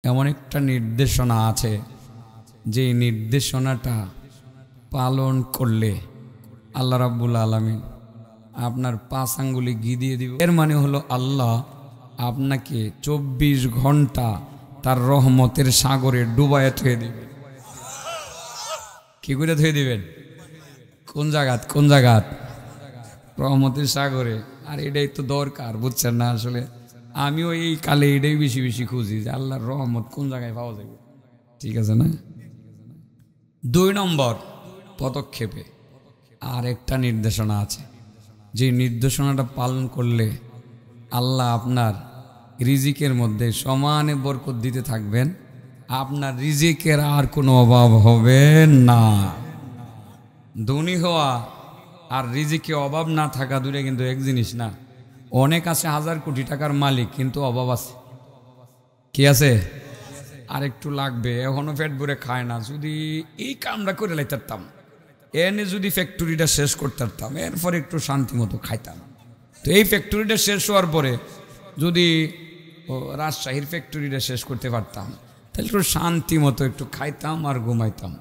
এমন একটা নির্দেশনা আছে যে নির্দেশনাটা পালন করলে আল্লাহ রাব্বুল আলামিন আপনার 5 আঙ্গুলে ঘি দিয়ে দিবে। এর মানে হলো আল্লাহ আপনাকে 24 ঘন্টা তার রহমতের সাগরে ডুবাইয়া থুয়ে দিবে। কি করে থুয়ে দিবেন? কোন জায়গাত? রহমতের সাগরে। আর এটাই তো দরকার, বুঝছেন না? আসলে আমিও এই কালে এটাই বেশি বেশি খুঁজি যে আল্লাহর রহমত কোন জায়গায় পাওয়া যাবে। ঠিক আছে না? 2 নম্বর পদক্ষেপে আর একটা নির্দেশনা আছে, যে নির্দেশনাটা পালন করলে আল্লাহ আপনার রিজিকের মধ্যে সমানে বরকত দিতে থাকবেন। আপনার রিজিকের আর কোনো অভাব হবে না। ধনী হওয়া আর রিজিকে অভাব না থাকা দূরে কিন্তু এক জিনিস না। অনেক আছে 1000 কোটি টাকার মালিক, কিন্তু অভাব আছে। কি আছে? আর একটু লাগবে, এখনো পেট ভরে খায় না। যদি এই কামটা করে লাইতাম, এনে যদি ফ্যাক্টরিটা শেষ করতে পারতাম, এরপর একটু শান্তি মতো খাইতাম। তো এই ফ্যাক্টরিটা শেষ হওয়ার পরে যদি রাজশাহীর ফ্যাক্টরিটা শেষ করতে পারতাম, তাহলে একটু শান্তি মতো একটু খাইতাম আর ঘুমাইতাম।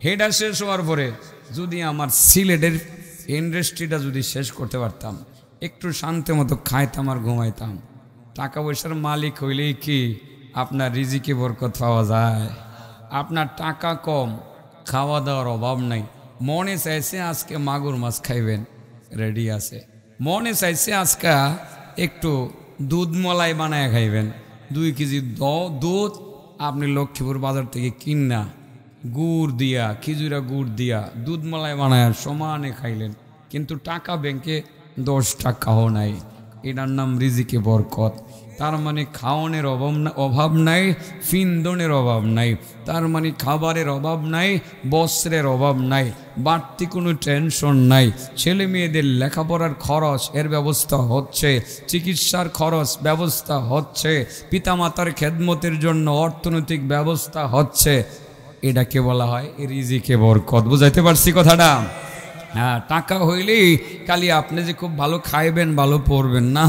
হেডা শেষ হওয়ার পরে যদি আমার সিলেটের ইন্ডাস্ট্রিটা যদি শেষ করতে পারতাম, একটু শান্তি মতো খাইতাম আর ঘুমাইতাম। টাকা পয়সার মালিক হইলেই কি আপনার রিজিকে বরকত পাওয়া যায়? আপনার টাকা কম, খাওয়া দাওয়ার অভাব নাই। মনে চাইছে আজকে মাগুর মাছ খাইবেন, রেডি আছে। মনে চাইছে আজকে একটু দুধ মলাই বানায় খাইবেন, 2 কেজি দুধ আপনি লক্ষ্মীপুর বাজার থেকে কিনা গুড় দিয়া, খিজুরা গুড় দিয়া দুধ মলাই বানায় সমানে খাইলেন, কিন্তু টাকা ব্যাংকে 10 টাকাও নাই। এটার নাম রিজিকে বরকত। তার মানে খাওয়ানোর অভাব নাই, ফিন্দনের অভাব নাই। তার মানে খাবারের অভাব নাই, বস্ত্রের অভাব নাই, বাড়তি কোনো টেনশন নাই। ছেলে মেয়েদের লেখাপড়ার খরচ এর ব্যবস্থা হচ্ছে, চিকিৎসার খরচ ব্যবস্থা হচ্ছে, পিতামাতার খেদমতের জন্য অর্থনৈতিক ব্যবস্থা হচ্ছে। এটাকে বলা হয় রিজিকে বরকত। বুঝাইতে পারছি কথাটা? হ্যাঁ, টাকা হইলেই খালি আপনি যে খুব ভালো খাইবেন, ভালো পড়বেন না।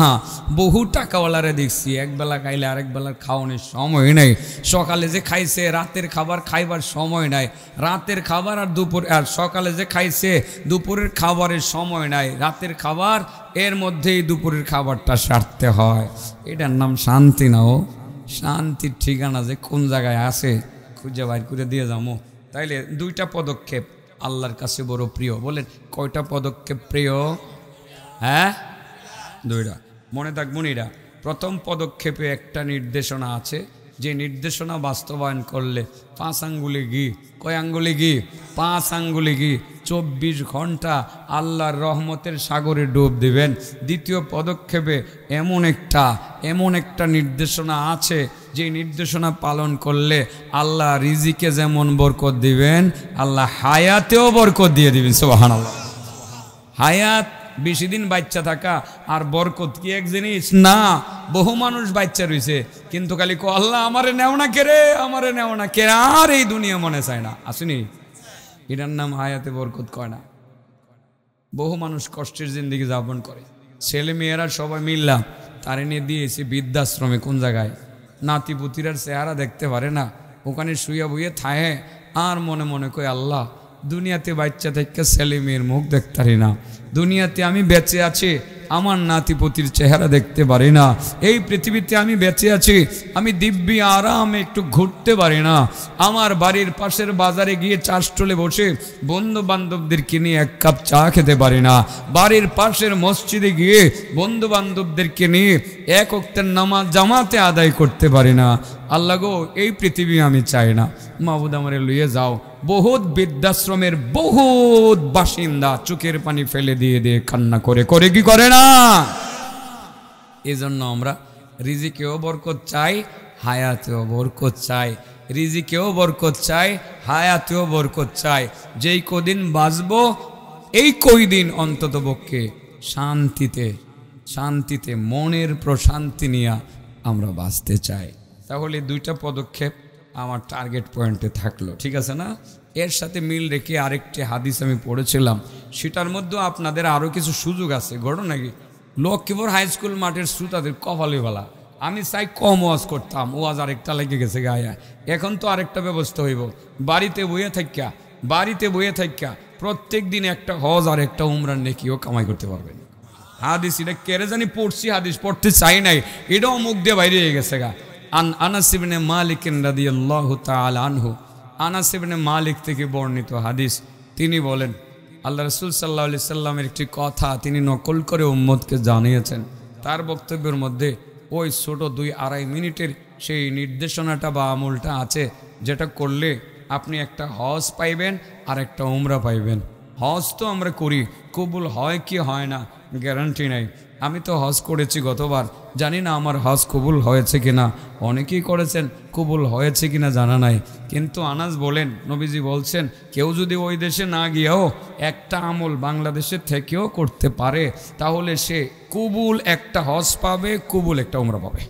বহু টাকাওয়ালারে দেখছি একবেলা খাইলে আরেক বেলার খাওয়ানোর সময় নেই। সকালে যে খাইছে রাতের খাবার খাইবার সময় নাই, রাতের খাবার আর দুপুর, আর সকালে যে খাইছে দুপুরের খাবারের সময় নাই, রাতের খাবার এর মধ্যেই দুপুরের খাবারটা সারতে হয়। এটার নাম শান্তি না? ও শান্তির ঠিকানা যে কোন জায়গায় আছে খুঁজে বাইর করে দিয়ে যাবো। তাইলে 2টা পদক্ষেপ আল্লাহর কাছে বড় প্রিয়। বলেন কয়টা পদক্ষেপ প্রিয়? হ্যাঁ, 2টা। মনে থাকবেন এরা। প্রথম পদক্ষেপে একটা নির্দেশনা আছে, যে নির্দেশনা বাস্তবায়ন করলে 5 আঙ্গুলে ঘি। কয় আঙ্গুলে ঘি? 5 আঙ্গুলে ঘি। 24 ঘন্টা আল্লাহর রহমতের সাগরে ডুব দিবেন। দ্বিতীয় পদক্ষেপে এমন একটা নির্দেশনা আছে, যে নির্দেশনা পালন করলে আল্লাহ রিজিকে যেমন বরকত দিবেন, আল্লাহ হায়াতেও বরকত দিয়ে দিবেন। সুবহানাল্লাহ। হায়াত বেশি দিন বাচ্চা থাকা আর বরকত কি এক জিনিস না? বহু মানুষ বাচ্চা রয়েছে, কিন্তু খালি আল্লাহ আমারে নেও না কে রে, আমারে নেও না কে, আর এই দুনিয়া মনে চায় না। আসেনি? এটার নাম হায়াতে বরকত কয় না। বহু মানুষ কষ্টের জিন্দেগি যাপন করে। ছেলে মেয়েরা সবাই মিললাম তারে নিয়ে দিয়েছে বৃদ্ধাশ্রমে। কোন জায়গায়? নাতিপুতিরার চেহারা দেখতে পারে না, ওখানে শুয়ে বইয়ে থাহে আর মনে মনে কয় আল্লাহ দুনিয়াতে বাচ্চা থেকে ছেলে মেয়ের মুখ দেখতে পারি না, দুনিয়াতে আমি বেঁচে আছি আমার নাতিপুতির চেহারা দেখতে পারি না, এই পৃথিবীতে আমি বেঁচে আছি আমি দিব্যি আরামে একটু ঘুরতে পারি না, আমার বাড়ির পাশের বাজারে গিয়ে চা স্টলে বসে বন্ধু বান্ধবদেরকে নিয়ে 1 কাপ চা খেতে পারি না, বাড়ির পাশের মসজিদে গিয়ে বন্ধু বান্ধবদেরকে নিয়ে 1 ওয়াক্তের নামাজ জামাতে আদায় করতে পারি না। আল্লাহ গো, এই পৃথিবী আমি চাই না, মাহবুদ আমারে লইয়ে যাও। বহুত বৃদ্ধাশ্রমের বহুত বাসিন্দা চোখের পানি ফেলে দিয়ে দিয়ে কান্না করে করে কি করে না? এজন্য আমরা রিজিকেও বরকত চাই, হায়াতেও বরকত চাই। রিজিকেও বরকত চাই, হায়াতেও বরকত চাই। যেই কদিন বাঁচবো এই কয়দিন অন্তত পক্ষে শান্তিতে মনের প্রশান্তি নিয়ে আমরা বাঁচতে চাই। তাহলে 2টা পদক্ষেপ আমার টার্গেট পয়েন্টে থাকলো, ঠিক আছে না? এর সাথে মিল রেখে আরেকটি হাদিস আমি পড়েছিলাম, সেটার মধ্যে আপনাদের আরও কিছু সুযোগ আছে। ঘটনা কি, লক্ষ্মীপুর হাই স্কুল মাঠের শ্রোতাদের কপালে বলা আমি চাই কম ওয়াজ করতাম, ওয়াজ আরেকটা লেগে গেছে গায়ে। এখন তো আরেকটা ব্যবস্থা হইব, বাড়িতে বইয়ে থাকা প্রত্যেক দিন একটা হজ আর একটা উমরার নেকিও কামাই করতে পারবেন। হাদিস এটা কেড়ে জানি পড়ছি, হাদিস পড়তে চাই নাই, এটাও মুখ দিয়ে বাইরে হয়ে গেছে গা। আনাস ইবনে মালিক রাদিয়াল্লাহু তাআলা আনহু, আনাস ইবনে মালিক থেকে বর্ণিত হাদিস, তিনি বলেন আল্লাহ রাসূল সাল্লাল্লাহু আলাইহি সাল্লামের একটি কথা তিনি নকল করে উম্মতকে জানিয়েছেন। তার বক্তব্যের মধ্যে ওই ছোট 2-2.5 মিনিটের সেই নির্দেশনাটা বা আমলটা আছে, যেটা করলে আপনি একটা হজ পাইবেন আর একটা উমরা পাইবেন। হজ তো আমরা করি, কবুল হয় কি হয় না গ্যারান্টি নাই। আমি তো হজ করেছি গতবার, জানি না আমার হজ কবুল হয়েছে কিনা, অনেকেই করেছেন, কবুল হয়েছে কিনা জানা নাই। কিন্তু আনাস বলেন, নবীজি বলছেন, কেউ যদি ওই দেশে না গিয়েও একটা আমল বাংলাদেশের থেকেও করতে পারে, তাহলে সে কবুল একটা হজ পাবে, কবুল একটা উমরা পাবে।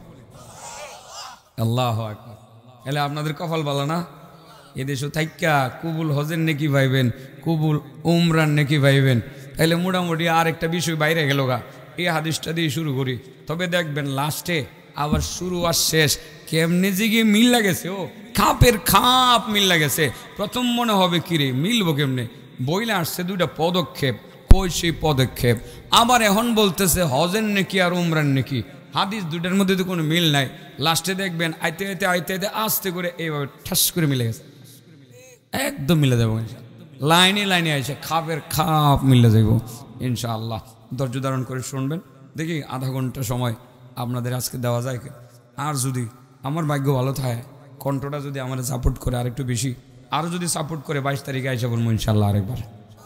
আল্লাহু আকবার। এলে আপনাদের কপাল ভালো না, এদেশও থাইকা কবুল হজের নেকি পাইবেন, কবুল উমরান নেকি পাইবেন। তাইলে মোটামুটি আর একটা বিষয় বাইরে গেল গা। এই হাদিসটা দিয়ে শুরু করি, তবে দেখবেন লাস্টে আবার শুরু আর শেষ কেমনে যে গিয়ে মিল লাগেছে, ও খাপের খাপ মিল লাগেছে। প্রথম মনে হবে কিরে মিলবো কেমনে, বইলে আসছে 2টা পদক্ষেপ, কই সেই পদক্ষেপ। আবার এখন বলতেছে হজের নেকি আর উমরান নেকি, হাদিস 2টার মধ্যে তো কোনো মিল নাই। লাস্টে দেখবেন আইতে আইতে আস্তে করে এইভাবে ঠাস করে মিলে গেছে, একদম মিলে যাবো লাইনে লাইনে আইসে খাপের খাপ মিলে যাব ইনশাআল্লাহ। ধৈর্য ধারণ করে শুনবেন, দেখি আধা ঘন্টা সময় আপনাদের আজকে দেওয়া যায়। আর যদি আমার ভাগ্য ভালো থাকে, কণ্ঠটা যদি আমার সাপোর্ট করে আরেকটু বেশি, আরও যদি সাপোর্ট করে 22 তারিখে আইসা বলবো ইনশাআল্লাহ আরেকবার।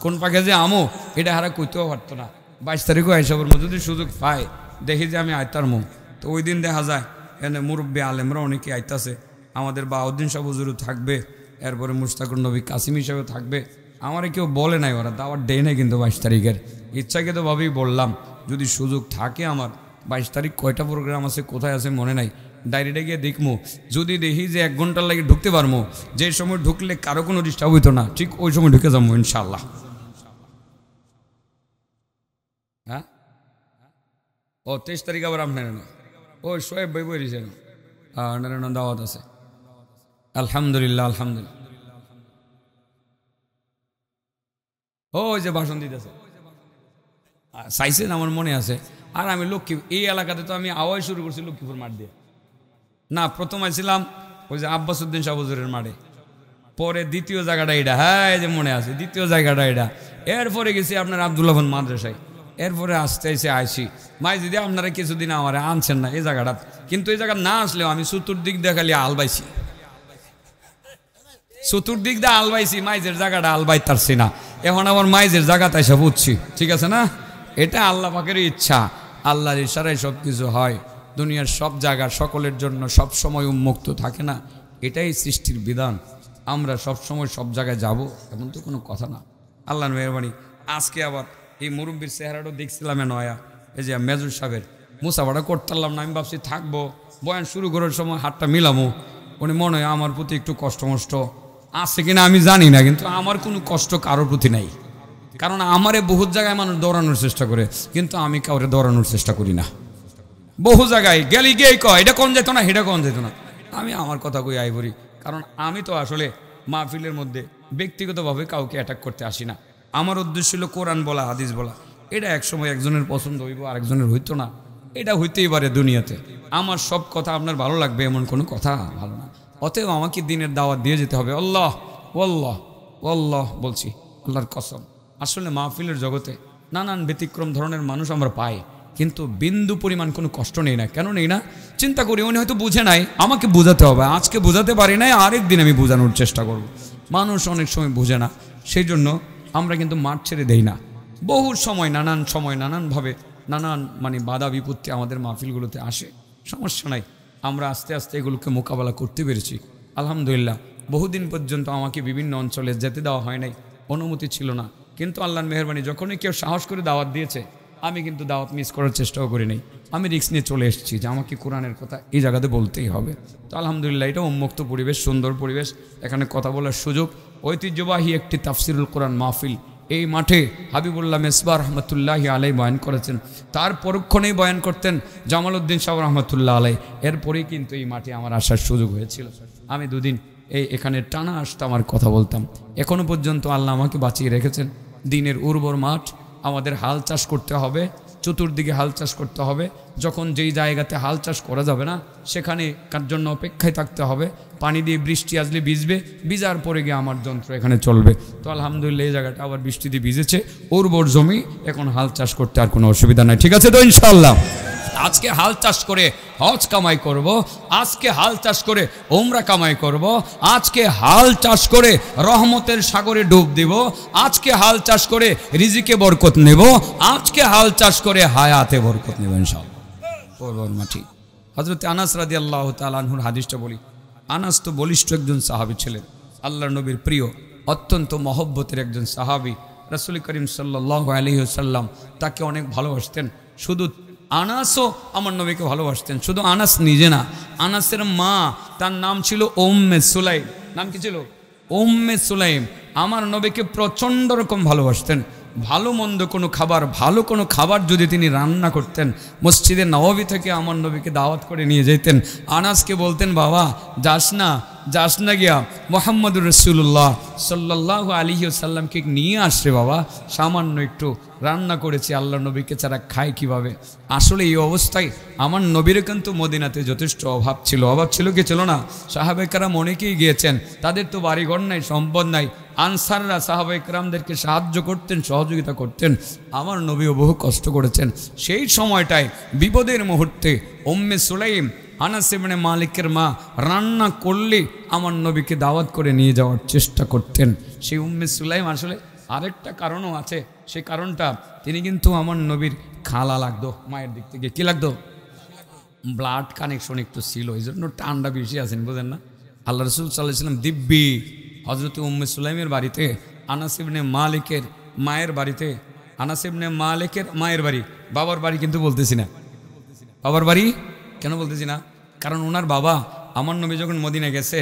কোন পাখে যে আমো এটা হারা কইতেও পারতো না, 22 তারিখও আইসা বলবো যদি সুযোগ পায়। দেখি যে আমি আইতার মুখ, তো ওই দিন দেখা যায় এনে মুরব্বী আলেমরা অনেকে আইতাছে, আমাদের বাউদ্দিন সাহেব হুজুরও থাকবে, এরপরে মুশতাকুর নবী কাসিম হিসাবে থাকবে। আমারে কেউ বলে নাই, ওরা দাওয়ার দেয় নাই, কিন্তু 22 তারিখের ইচ্ছাকে তো ভাবেই বললাম যদি সুযোগ থাকে আমার। 22 তারিখ কয়টা প্রোগ্রাম আছে কোথায় আছে মনে নাই, ডায়েরিটা গিয়ে দেখবো। যদি দেখি যে 1 ঘন্টার লাগে ঢুকতে পারবো, যে সময় ঢুকলে কারো কোনো ডিস্টার্ব হইতো না, ঠিক ওই সময় ঢুকে যাবো ইনশাআল্লাহ। হ্যাঁ, ও 23 তারিখ আবার আপনার ও সোয়েব বই বই দিয়েছেন, নারায়ণ দাওয়াত আছে। আলহামদুলিল্লাহ আলহামদুলিল্লাহ। ও ওই যে ভাষণ দিতেছে চাইছেন, আমার মনে আছে। আর আমি লক্ষ্মী এই এলাকাতে তো আমি আওয়াজ শুরু করছি লক্ষ্মীপুর মাঠ দিয়ে না, প্রথম আইছিলাম ওই যে আব্বাসউদ্দিন শাহ হুজুরের মাঠে, পরে দ্বিতীয় জায়গাটা এটা, হ্যাঁ এই যে মনে আছে দ্বিতীয় জায়গাটা এটা। এরপরে গেছি আপনার আব্দুল্লাহ মাদ্রাসায়, এরপরে আসতে এসে আইসি মাই দিদি। আপনারা কিছুদিন আমার আনছেন না এই জায়গাটা, কিন্তু এই জায়গা না আসলেও আমি চতুর্দিক দিয়ে খালি আলবাইছি, চতুর্দিক দিয়ে আলবাইছি, মাইজের জায়গাটা আলবাই তারছি না। এখন আমার মাইজের জায়গাটা এসে বুঝছি, ঠিক আছে না? এটা আল্লাহ পাকের ইচ্ছা, আল্লাহর ইশারায় সব কিছু হয়। দুনিয়ার সব জায়গা সকলের জন্য সব সময় উন্মুক্ত থাকে না, এটাই সৃষ্টির বিধান। আমরা সব সময় সব জায়গায় যাব এমন তো কোনো কথা না। আল্লাহর মেহরবানি আজকে আবার এই মুরব্বীর চেহারাটাও দেখছিলাম নয়া, এই যে মেজর সাহেবের মুসাফাটা করতে পারলাম না। আমি ভাবছি থাকবো, বয়ান শুরু করার সময় হাতটা মিলামো, উনি মনে হয় আমার প্রতি একটু কষ্ট আছে কিনা আমি জানি না, কিন্তু আমার কোনো কষ্ট কারোর প্রতি নাই। কারণ আমারে বহুত জায়গায় মানুষ দৌড়ানোর চেষ্টা করে, কিন্তু আমি কাউরে দৌড়ানোর চেষ্টা করি না। বহু জায়গায় গেলি গিয়ে কয় এটা কোন যেত না, এটা কোন যেত না, আমি আমার কথা কই আই করি। কারণ আমি তো আসলে মাহফিলের মধ্যে ব্যক্তিগতভাবে কাউকে অ্যাটাক করতে আসি না। আমার উদ্দেশ্য ছিল কোরআন বলা, হাদিস বলা। এটা একসময় একজনের পছন্দ হইব, আরেকজনের হইতো না, এটা হইতেই পারে দুনিয়াতে। আমার সব কথা আপনার ভালো লাগবে এমন কোনো কথা ভালো না। অতএব আমাকে দিনের দাওয়াত দিয়ে যেতে হবে। আল্লাহ ওয়াল্লাহ ওয়াল্লাহ বলছি, আল্লাহর কসম। আসলে মাহফিলের জগতে নানান ব্যতিক্রম ধরনের মানুষ আমরা পাই, কিন্তু বিন্দু পরিমাণ কোনো কষ্ট নেই না। কেন নেই না? চিন্তা করি উনি হয়তো বুঝে নাই, আমাকে বোঝাতে হবে। আজকে বোঝাতে পারি নাই, আরেকদিন আমি বোঝানোর চেষ্টা করব। মানুষ অনেক সময় বুঝে না, সেই জন্য আমরা কিন্তু মাঠ ছেড়ে দেই না। বহু সময় নানানভাবে নানান বাধা বিপত্তি আমাদের মাহফিলগুলোতে আসে, সমস্যা নাই। আমরা আস্তে আস্তে এগুলোকে মোকাবেলা করতে পেরেছি আলহামদুলিল্লাহ। বহুদিন পর্যন্ত আমাকে বিভিন্ন অঞ্চলে যেতে দেওয়া হয় নাই, অনুমতি ছিল না। কিন্তু আল্লাহর মেহেরবানি যখনই কেউ সাহস করে দাওয়াত দিয়েছে, আমি কিন্তু দাওয়াত মিস করার চেষ্টাও করি নাই। আমি রিস্ক নিয়ে চলে এসেছি যে আমাকে কোরআনের কথা এই জায়গাতে বলতেই হবে। তো আলহামদুলিল্লাহ, এটা উন্মুক্ত পরিবেশ, সুন্দর পরিবেশ, এখানে কথা বলার সুযোগ। ঐতিহ্যবাহী একটি তাফসিরুল কোরআন মাহফিল এই মাঠে হাবিবুল্লাহ মেসবাহ রহমতুল্লাহি আলাই বয়ান করেছেন। তার পরক্ষণেই বয়ান করতেন জামালউদ্দিন সাহেব রহমতুল্লাহ আলাই। এরপরেই কিন্তু এই মাঠে আমার আসার সুযোগ হয়েছিল। আমি দুদিন এখানে টানা আসতাম আর কথা বলতাম। এখনো পর্যন্ত আল্লাহ আমাকে বাঁচিয়ে রেখেছেন। দিনের উর্বর মাঠ, আমাদের হাল চাষ করতে হবে, চতুর্দিকে হাল চাষ করতে হবে। যখন যেই জায়গাতে হাল চাষ করা যাবে না সেখানে কার জন্য অপেক্ষায় থাকতে হবে। পানি দিয়ে বৃষ্টি আসলে ভিজবে, ভিজার পরে গিয়ে আমার যন্ত্র এখানে চলবে। তো আলহামদুলিল্লাহ এই জায়গাটা আবার বৃষ্টিতে ভিজেছে, উর্বর জমি, এখন হাল চাষ করতে আর কোনো অসুবিধা নাই। ঠিক আছে তো ইনশাআল্লাহ? আজকে হাল চাষ করে হজ কামাই করব, আজকে হাল চাষ করে ওমরা কামাই করব, আজকে হাল চাষ করে রহমতের সাগরে ডুব দিব, আজকে হাল চাষ করে রিজিকে বরকত নেব, আজকে হাল চাষ করে হায়াতে বরকত নেব ইনশাআল্লাহ। মাটি হযরত আনাস রাদিয়াল্লাহু তাআলা আনহুর হাদিসটা বলি। আনাস তো বলিষ্ঠ একজন সাহাবী ছিলেন, আল্লাহর নবীর প্রিয়, অত্যন্ত মহব্বতের একজন সাহাবী। রাসূল করিম সাল্লাল্লাহু আলাইহি ওয়াসাল্লাম তাকে অনেক ভালোবাসতেন। শুধু আনাসও আমার নবীকে ভালোবাসতেন। শুধু আনাস নিজে না, আনাসের মা, তার নাম ছিল উম্মে সুলাইম। নাম কি ছিল? উম্মে সুলাইম। আমার নবীকে প্রচণ্ড রকম ভালোবাসতেন। ভালো মন্দ কোনো খাবার, ভালো কোনো খাবার যদি তিনি রান্না করতেন, মসজিদে নববী থেকে আমার নবীকে দাওয়াত করে নিয়ে যেতেন। আনাসকে বলতেন, বাবা যাস না গিয়া মুহাম্মদুর রাসূলুল্লাহ সাল্লাল্লাহু আলাইহি ওয়াসাল্লামকে নিয়ে আসরে বাবা, সামান্য একটু রান্না করেছি, আল্লাহ নবীকে ছাড়া খায় কিভাবে। আসলে এই অবস্থায় আমার নবীর কিন্তু মদিনাতে যথেষ্ট অভাব ছিল। অভাব ছিল কি ছিল না? সাহাবায়ে কেরাম অনেকেই গিয়েছেন, তাদের তো বাড়িঘর নাই, সম্পদ নাই। আনসাররা সাহাবায়ে কেরামদেরকে সাহায্য করতেন, সহযোগিতা করতেন। আমার নবীও বহু কষ্ট করেছেন। সেই সময়টায় বিপদের মুহূর্তে উম্মে সুলাইম, আনাস ইবনে মালিকের মা, রান্না করলে আমার নবীকে দাওয়াত করে নিয়ে যাওয়ার চেষ্টা করতেন। সেই উম্মে সুলাইম আসলে আরেকটা কারণও আছে। সেই কারণটা, তিনি কিন্তু আমার নবীর খালা লাগতো, মায়ের দিক থেকে কি লাগতো? ব্লাড কানেকশন একটু ছিল, এই জন্য ঠান্ডা বেশি আছেন, বুঝেন না? আল্লাহ রাসূল সাল্লাল্লাহু আলাইহি ওয়াসাল্লাম দিব্যি হযরত উম্মে সুলাইমের বাড়িতে, আনাস ইবনে মালিকের মায়ের বাড়িতে, আনাস ইবনে মালিকের মায়ের বাড়ি, বাবার বাড়ি কিন্তু বলতেছি না। বাবার বাড়ি কেন বলতেছি না? কারণ ওনার বাবা, আমার নবী যখন মদিনা গেছে,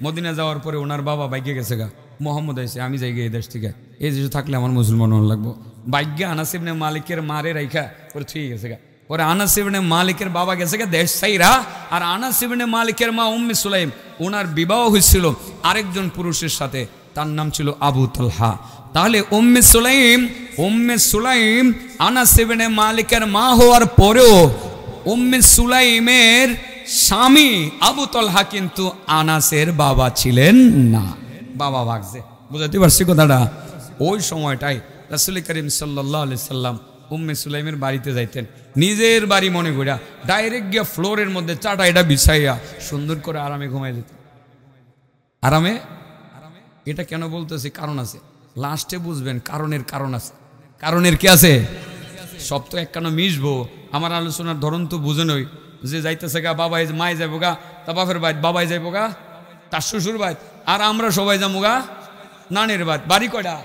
মদিনা যাওয়ার পরে ওনার বাবা বাইকে গেছে গা, মোহাম্মদ আইছে, আমি যাই গে এই দেশ থেকে, এই দেশে থাকলে আমার মুসলমান হওয়া লাগবো। বাইকে আনাস ইবনে মালিকের মারে রাইখা পরে ঠিক গেছে গা। পরে আনাস ইবনে মালিকের বাবা গেছে গা দেশ সাইরা, আর আনাস ইবনে মালিকের মা উম্মে সুলাইম, ওনার বিবাহ হয়েছিল আরেকজন পুরুষের সাথে, তার নাম ছিল আবু তালহা। তাহলে উম্মে সুলাইম আনাস ইবনে মালিকের মা হওয়ার পরেও উম্মে সুলাইমের স্বামী আবু তালহা কিন্তু আনাসের বাবা ছিলেন না, বাবা ভাগছে। বুঝাতে পারছি কথাটা? ওই সময়টাই রাসূল করিম সাল্লাল্লাহু আলাইহি সাল্লাম উম্মে সুলাইমের বাড়িতে যাইতেন, নিজের বাড়ি মনে করিয়া ডাইরেক্ট গিয়া ফ্লোরের মধ্যে চাটাইটা বিছাইয়া সুন্দর করে আরামে ঘুমাই যেতেন। আরামে, এটা কেন বলতেছি? কারণ আছে, লাস্টে বুঝবেন কারণ আছে। কারণের কি আছে? সব তো একখানা মিশবো। আমার আলোচনার ধরন তো বুঝেনই, যে যাইতেছে গা বাবাই, মাই যাইবো গা তা বাপের বাড়ি, বাবাই যাইবো গা তার শ্বশুর বাড়ি, আর আমরা সবাই যাবো গা নানের বাড়ি। বাড়ি কয়টা?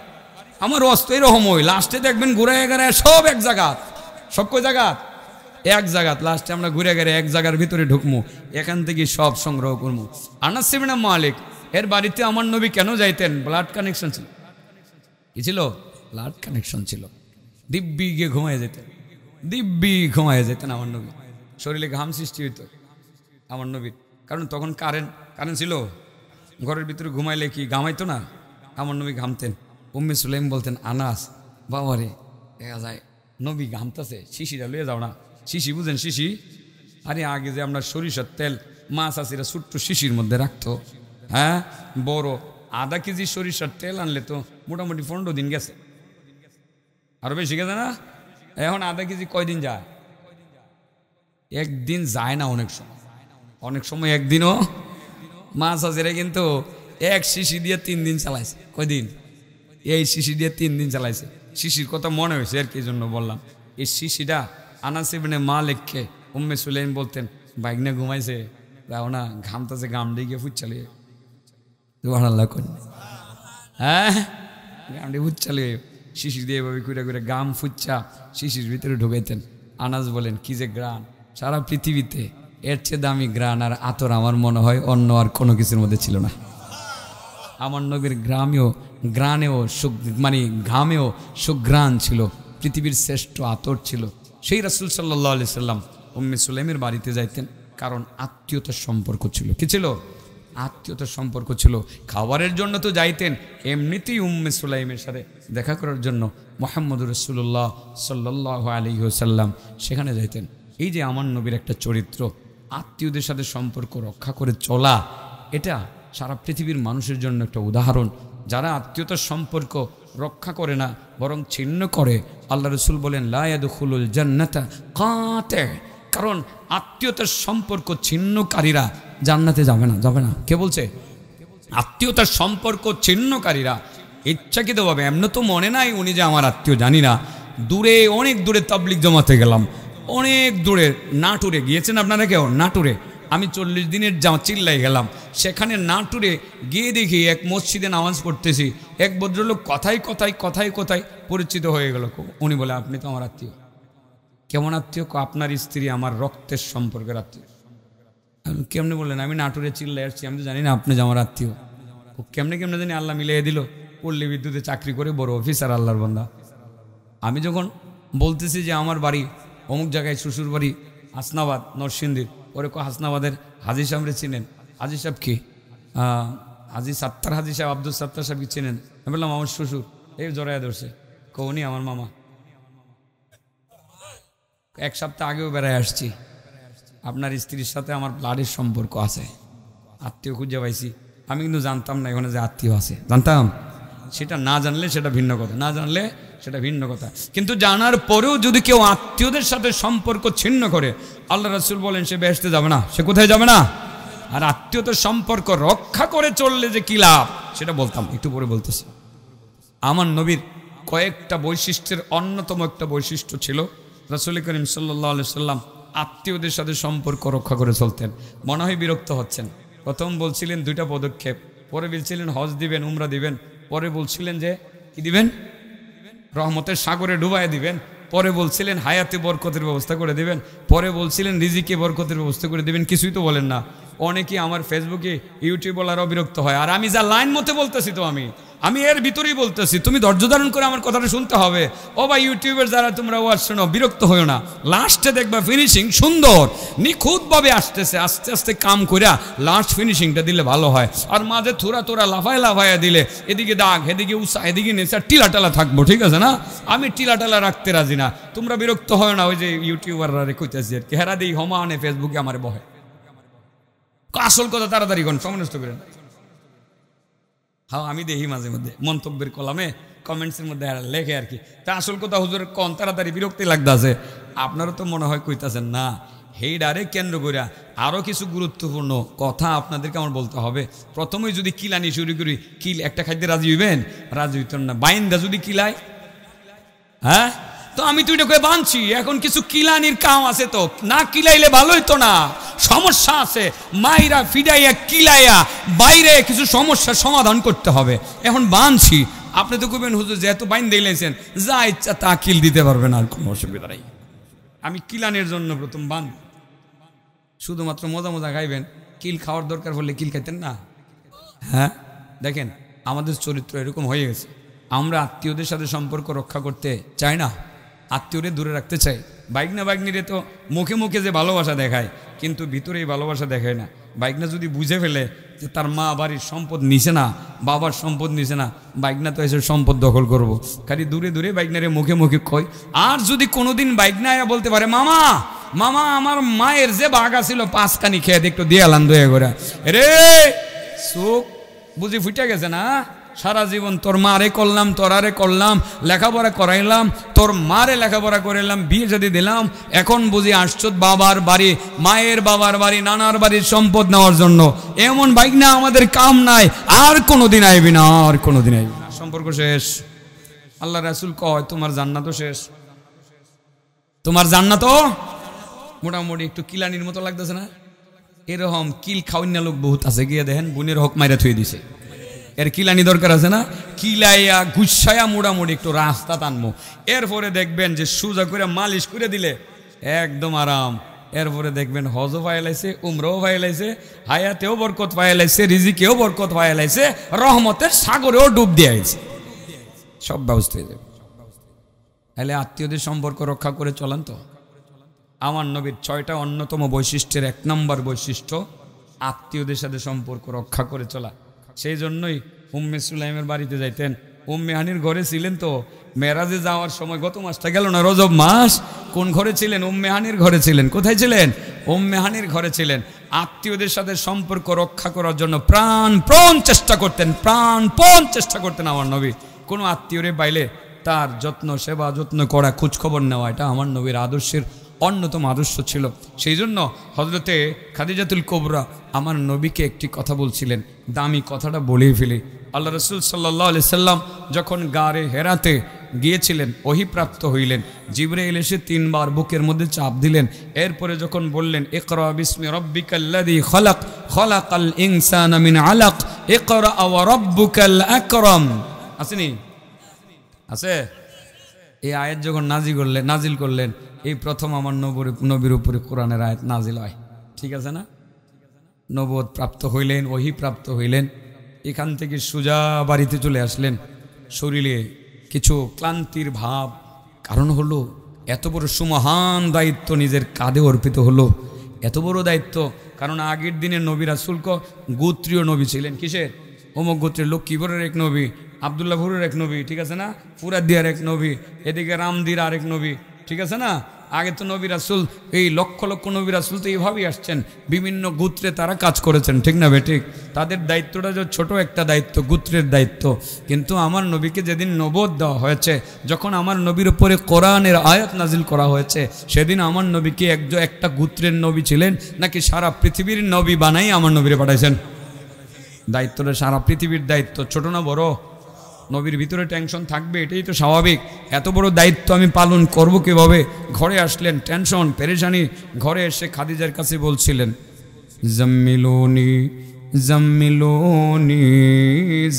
আমার অস্ত এরকম ওই লাস্টে দেখবেন ঘুরে গেড়ে সব এক জায়গাত। সব কয় জায়গাত? এক জায়গাত। লাস্টে আমরা ঘুরে গেড়ে এক জায়গার ভিতরে ঢুকমু, এখান থেকে সব সংগ্রহ করবো। আনাস ইবনে মালিক এর বাড়িতে আমার নবী কেন যাইতেন? ব্লাড কানেকশন ছিল। কি ছিল? ব্লাড কানেকশন ছিল। দিব্যি গিয়ে ঘুমায় যেতেন, দিব্যি ঘুমায় যেতেন আমার নবী। শরীরে ঘাম সৃষ্টি হইতো আমার নবীর, কারণ তখন কারেন্ট ছিল। ঘরের ভিতরে ঘুমাইলে কি ঘামাইতো না? আমার নবী ঘামতেন। উম্মে সুলাইম বলতেন, আনাস বাবারে দেখা যায় নবী ঘামতেছে, শিশিটা লয়ে যাও না। শিশি বুঝেন? শিশি, আরে আগে যে আমরা সরিষার তেল মাছ আসিরা ছোট্ট শিশির মধ্যে রাখতো, হ্যাঁ, বড় আধা কেজি সরিষার তেল আনলে তো মোটামুটি 15 দিন গেছে, আরো বেশি গেছে না? এখন আধা কেজি কয়দিন যায়? একদিন যায় না। অনেক সময় একদিনও মাছ আসিরা কিন্তু এক শিশি দিয়ে 3 দিন চালাইছে। কয়দিন? এই শিশি দিয়ে 3 দিন চালাইছে। শিশির কথা মনে হয়েছে আর কি জন্য বললাম। এই শিশিটা আনাস ইবনে মালিককে উম্মে সুলাইম বলতেন, বাইকনা ঘুমাইছে যাও না, ঘামতেছে, ঘাম দিয়ে ফুচ্চালিয়ে সুবহানাল্লাহ কোন, হ্যাঁ, ঘাম দিয়ে ফুচ্চালিয়ে শিশির দিয়ে এভাবে ঘুরে ঘুরে গাম ফুচ্চা শিশির ভিতরে ঢুকাইতেন। আনাস বলেন, কি যে গ্রান, সারা পৃথিবীতে এর চেয়ে দামি গ্রান আর আতর আমার মনে হয় অন্য আর কোনো কিছুর মধ্যে ছিল না। আমার নবীর গ্রানেও মানে ঘামেও সুঘ্রাণ ছিল, পৃথিবীর শ্রেষ্ঠ আতর ছিল। সেই রাসূল সাল্লাল্লাহু আলাইহি সাল্লাম উম্মে সুলাইমের বাড়িতে যাইতেন, কারণ আত্মীয়তার সম্পর্ক ছিল। কি ছিল? আত্মীয়তার সম্পর্ক ছিল। খাবারের জন্য তো যাইতেন, এমনিতেই উম্মে সুলাইমের সাথে দেখা করার জন্য মুহাম্মদুর রাসূলুল্লাহ সাল্লাল্লাহু আলাইহি ওয়াসাল্লাম সেখানে যাইতেন। এই যে আমার নবীর একটা চরিত্র, আত্মীয়দের সাথে সম্পর্ক রক্ষা করে চলা, এটা সারা পৃথিবীর মানুষের জন্য একটা উদাহরণ। যারা আত্মীয়তার সম্পর্ক রক্ষা করে না, বরং ছিন্ন করে, আল্লাহ রাসূল বলেন লা ইয়াদখুলুল জান্নাতা কাতে, কারণ আত্মীয়তার সম্পর্ক ছিন্নকারীরা জান্নাতে যাবে না। কে বলছে? আত্মীয়তার সম্পর্ক ছিন্নকারীরা ইচ্ছাকৃতভাবে, এমনি তো মনে নাই উনি যে আমার আত্মীয়, জানি না, দূরে, অনেক দূরে তাবলিগ জমাতে গেলাম, অনেক দূরে নাটুরে গিয়েছেন আপনারা কেউ? নাটুরে আমি 40 দিনের চিল্লাই গেলাম, সেখানে নাটুরে গিয়ে দেখি এক মসজিদে নামাজ পড়তেছি, এক ভদ্রলোক কথায় কথায় পরিচিত হয়ে গেল। উনি বলে আপনি তো আমার আত্মীয়। কেমন আত্মীয়? আপনার স্ত্রী আমার রক্তের সম্পর্কের আত্মীয়। কেমনে বললেন? আমি নাটুরে চিল্লাই আসছি, আমি তো জানি না আপনি যে আমার আত্মীয়। কেমনে জানি আল্লাহ মিলিয়ে দিল, পল্লী বিদ্যুতে চাকরি করে বড় অফিসার, আল্লাহর বান্দা। আমি যখন বলতেছি যে আমার বাড়ি অমুক জায়গায়, শ্বশুর বাড়ি হাসনাবাদ নরসিংদীর, ওরে হাসনাবাদের হাজি সাহেবরে চিনেন? হাজি সাহেব কি? হাজি সাত্তার, হাজি সাহেব আব্দুল সাত্তার সাহেবকে চিনেন? আমি বললাম আমার শ্বশুর। এই জড়াইয়া ধরছে, উনি আমার মামা। 1 সপ্তাহ আগেও বেড়ায় আসছি, আপনার স্ত্রীর সাথে আমার ব্লাডের সম্পর্ক আছে, আত্মীয় খুঁজে পাইছি। আমি কিন্তু জানতাম না এখানে যে আত্মীয় আছে, জানতাম? সেটা না জানলে সেটা ভিন্ন কথা, কিন্তু জানার পরেও যদি কেউ আত্মীয়দের সাথে সম্পর্ক ছিন্ন করে, আল্লাহ রাসূল বলেন সে বেহেশতে যাবে না। সে কোথায় যাবে না? আর আত্মীয়তার সম্পর্ক রক্ষা করে চললে যে কি লাভ, সেটা বলতাম, একটু পরে বলতেছি। আমার নবীর কয়েকটা বৈশিষ্ট্যের অন্যতম একটা বৈশিষ্ট্য ছিল, রাসূল করিম সাল্লাল্লাহু আলাইহি সাল্লাম আত্মীয়দের সাথে সম্পর্ক রক্ষা করে চলতেন। মনে হয় বিরক্ত হচ্ছেন। প্রথম বলছিলেন 2টা পদক্ষেপ, পরে বলছিলেন হজ দিবেন, উমরা দিবেন, পরে বলছিলেন যে কি দিবেন? রহমতের সাগরে ডুবাই দিবেন, পরে বলছিলেন হায়াতে বরকতের ব্যবস্থা করে দিবেন, পরে বলছিলেন রিজিকে বরকতের ব্যবস্থা করে দিবেন। কিছুই তো বলেন না। অনেকেই আমার ফেসবুকে, ইউটিউবওয়ালারাও বিরক্ত হয়। আর আমি যা লাইন মতে বলতেছি, তো আমি এর ভিতরেই বলতেছি, তুমি ধৈর্য ধারণ করে আমার কথাটা শুনতে হবে। ও ভাই ইউটিউবের যারা তোমরা ওয়াজ শোনো, বিরক্ত হইও না, লাস্টে দেখবা ফিনিশিং সুন্দর নিখুঁতভাবে আসতেছে। আস্তে আস্তে কাম কইরা লাস্ট ফিনিশিংটা দিলে ভালো হয়। আর মাঝে থোড়া লাফায়া দিলে এদিকে দাগ, এদিকে উষা, এদিকে নেচা, টিলা থাকবো, ঠিক আছে না? আমি টিলা রাখতে রাজি না। তোমরা বিরক্ত হয় না। ওই যে ইউটিউবাররা কইতেছি আর কি, হেরা দিই হমানে ফেসবুকে আমার বহে। আসল কথা তাড়াতাড়ি কোন সমনষ্ট করেন। হ্যাঁ, আমি দেখি মাঝে মধ্যে মন্তব্যের কলামে, কমেন্টসের মধ্যে লেখে আর কি। তা আসল কথা হুজুরের কন তাড়াতাড়ি বিরক্তি লাগতেছে। আপনারও তো মনে হয় কইতাছেন না। হেইডারে কেন্দ্র করে আরও কিছু গুরুত্বপূর্ণ কথা আপনাদেরকে আমার বলতে হবে। প্রথমেই যদি কিলানি শুরু করি, কিল একটা খাইতে রাজি হইবেন? রাজি হইতেন না। বাইন্দা যদি কিলায়, হ্যাঁ, তো আমি তো এটা করে বানছি। এখন কিছু কিলানির কাম আছে, তো না কিলাইলে ভালোই তো না, সমস্যা আছে। মাইরা ফিডাইয়া কিলাইয়া বাইরে কিছু সমস্যার সমাধান করতে হবে। এখন বানছি, আপনি তো কইবেন হুজুর যেহেতু বাইন দিয়েছেন, যা ইচ্ছা তা কিল দিতে পারবেন, আর কোনো অসুবিধা নেই। আমি কিলানের জন্য প্রথম বান, শুধুমাত্র মজা খাইবেন। কিল খাওয়ার দরকার হলে কিল খাইতেন না? হ্যাঁ, দেখেন আমাদের চরিত্র এরকম হয়ে গেছে। আমরা আত্মীয়দের সাথে সম্পর্ক রক্ষা করতে চাই না, আত্মীয়রে দূরে রাখতে চাই। বাইকনিরে তো মুখে যে ভালোবাসা দেখায়, কিন্তু ভিতরে এই ভালোবাসা দেখায় না। বাইকনা যদি বুঝে ফেলে যে তার মা বাড়ির সম্পদ নিছে না, বাবার সম্পদ নিছে না, বাইকনা তো এসে সম্পদ দখল করব। খালি দূরে বাইকনারে মুখে কয়। আর যদি কোনোদিন বাইকনা বলতে পারে মামা আমার মায়ের যে বাগা ছিল 5 খেয়ে একটু দিয়ে আলাম দয়া করে, রে চোখ বুঝি ফুটে গেছে না? সারা জীবন তোর মারে করলাম, তোরারে করলাম, লেখাপড়া করাইলাম, তোর মারে লেখাপড়া করাইলাম, বিয়ে যদি দিলাম, এখন বুঝি আসছো বাবার বাড়ি, মায়ের বাবার বাড়ি, নানার বাড়ির সম্পদ নেওয়ার জন্য। এমন বাইক না, আমাদের কাম নাই, আর কোনোদিন আইবি না, আর কোনোদিন আইবি না, সম্পর্ক শেষ। আল্লাহ রাসূল কয় তোমার জান্নাতও শেষ। তোমার জান্নাতও মোটামুটি একটু কিলানির মতো লাগতেছে না? এরকম কিল খাওয়াইনা লোক বহুত আছে, গিয়ে দেখেন বোনের হক মাইরা থুয়ে দিছে। এর কিলানি দরকার আছে না? কিলাইয়া গুছাইয়া মোটামুটি একটু রাস্তা টানবো। এরপরে দেখবেন যে সোজা করে মালিশ করে দিলে একদম আরাম। এরপরে দেখবেন হজও পাইলাইছে, উমরাও পাইলাইছে, হায়াতেও বরকত পাইলাইছে, রিজিকেও বরকত পাইলাইছে, রহমতের সাগরেও ডুব দিয়েছে, সব ব্যবস্থা হয়ে যাবে। তাহলে আত্মীয়দের সম্পর্ক রক্ষা করে চলেন তো। আমার নবীর 6টা অন্যতম বৈশিষ্ট্যের 1 নম্বর বৈশিষ্ট্য আত্মীয়দের সাথে সম্পর্ক রক্ষা করে চলা। সেই জন্যই উম্মে সুলাইমের বাড়িতে যাইতেন। উম্মে হানির ঘরে ছিলেন তো মেরাজে যাওয়ার সময়, গত মাসটা গেল না, রজব মাস, কোন ঘরে ছিলেন? উম্মে হানির ঘরে ছিলেন। কোথায় ছিলেন? উম্মে হানির ঘরে ছিলেন। আত্মীয়দের সাথে সম্পর্ক রক্ষা করার জন্য প্রাণপণ চেষ্টা করতেন, প্রাণপণ চেষ্টা করতেন আমার নবী। কোনো আত্মীয়রে পাইলে তার যত্ন, সেবা যত্ন করা, খোঁজখবর নেওয়া, এটা আমার নবীর আদর্শের অন্যতম আদর্শ ছিল। সেই জন্য হযরতে খাদিজাতুল কুবরা আমার নবীকে একটি কথা বলছিলেন, দামি কথাটা বলেই ফেলি। আল্লাহ রাসূল সাল্লাল্লাহু আলাইহি সাল্লাম যখন গারে হেরাতে গিয়েছিলেন, ওহীপ্রাপ্ত হইলেন, জিবরাইল এসে 3 বার বুকের মধ্যে চাপ দিলেন। এরপরে যখন বললেন ইকরা বিসমি রাব্বিকাল্লাযী খালাক, খালাকাল ইনসানা মিন আলাক, ইকরা ওয়া রাব্বুকাল আকরাম, আসেনি? আছে? এই আয়াত যখন নাজিল করলেন, এই প্রথম আমার নবীর উপরে কোরআনের আয়াত নাজিল হয়। ঠিক আছে না? নবুয়ত প্রাপ্ত হইলেন, ওহী প্রাপ্ত হইলেন, এখান থেকে সোজা বাড়িতে চলে আসলেন। শরীরে কিছু ক্লান্তির ভাব, কারণ হলো এত বড় সুমহান দায়িত্ব নিজের কাঁধে অর্পিত হলো। এত বড় দায়িত্ব, কারণ আগের দিনের নবী রাসূল গোত্রীয় নবী ছিলেন। কিসের? অমুক গোত্রের, লক্ষ্মীপুরের এক নবী, আবদুল্লাহপুরের এক নবী, ঠিক আছে না, ফুরাদিয়ার এক নবী, এদিকে রামদির আরেক নবী, ঠিক আছে না। আগে তো নবী রাসূল, এই লক্ষ লক্ষ নবী রাসূল তো এইভাবেই আসছেন, বিভিন্ন গোত্রে তারা কাজ করেছেন, ঠিক না বেঠিক? তাদের দায়িত্বটা যে ছোট একটা দায়িত্ব, গোত্রের দায়িত্ব। কিন্তু আমার নবীকে যেদিন নবুয়ত দেওয়া হয়েছে, যখন আমার নবীর উপরে কোরআনের আয়াত নাজিল করা হয়েছে, সেদিন আমার নবীকে একটা গোত্রের নবী ছিলেন নাকি সারা পৃথিবীর নবী বানাই আমার নবীরে পাঠাইছেন? দায়িত্বটা সারা পৃথিবীর দায়িত্ব, ছোট না বড়? নবীর ভিতরে টেনশন থাকবে, এটাই তো স্বাভাবিক। এত বড় দায়িত্ব আমি পালন করব কিভাবে? ঘরে আসলেন, টেনশন, পেরেশানি। ঘরে এসে খাদিজার কাছে বলছিলেন, জাম্মিলুনি জাম্মিলুনি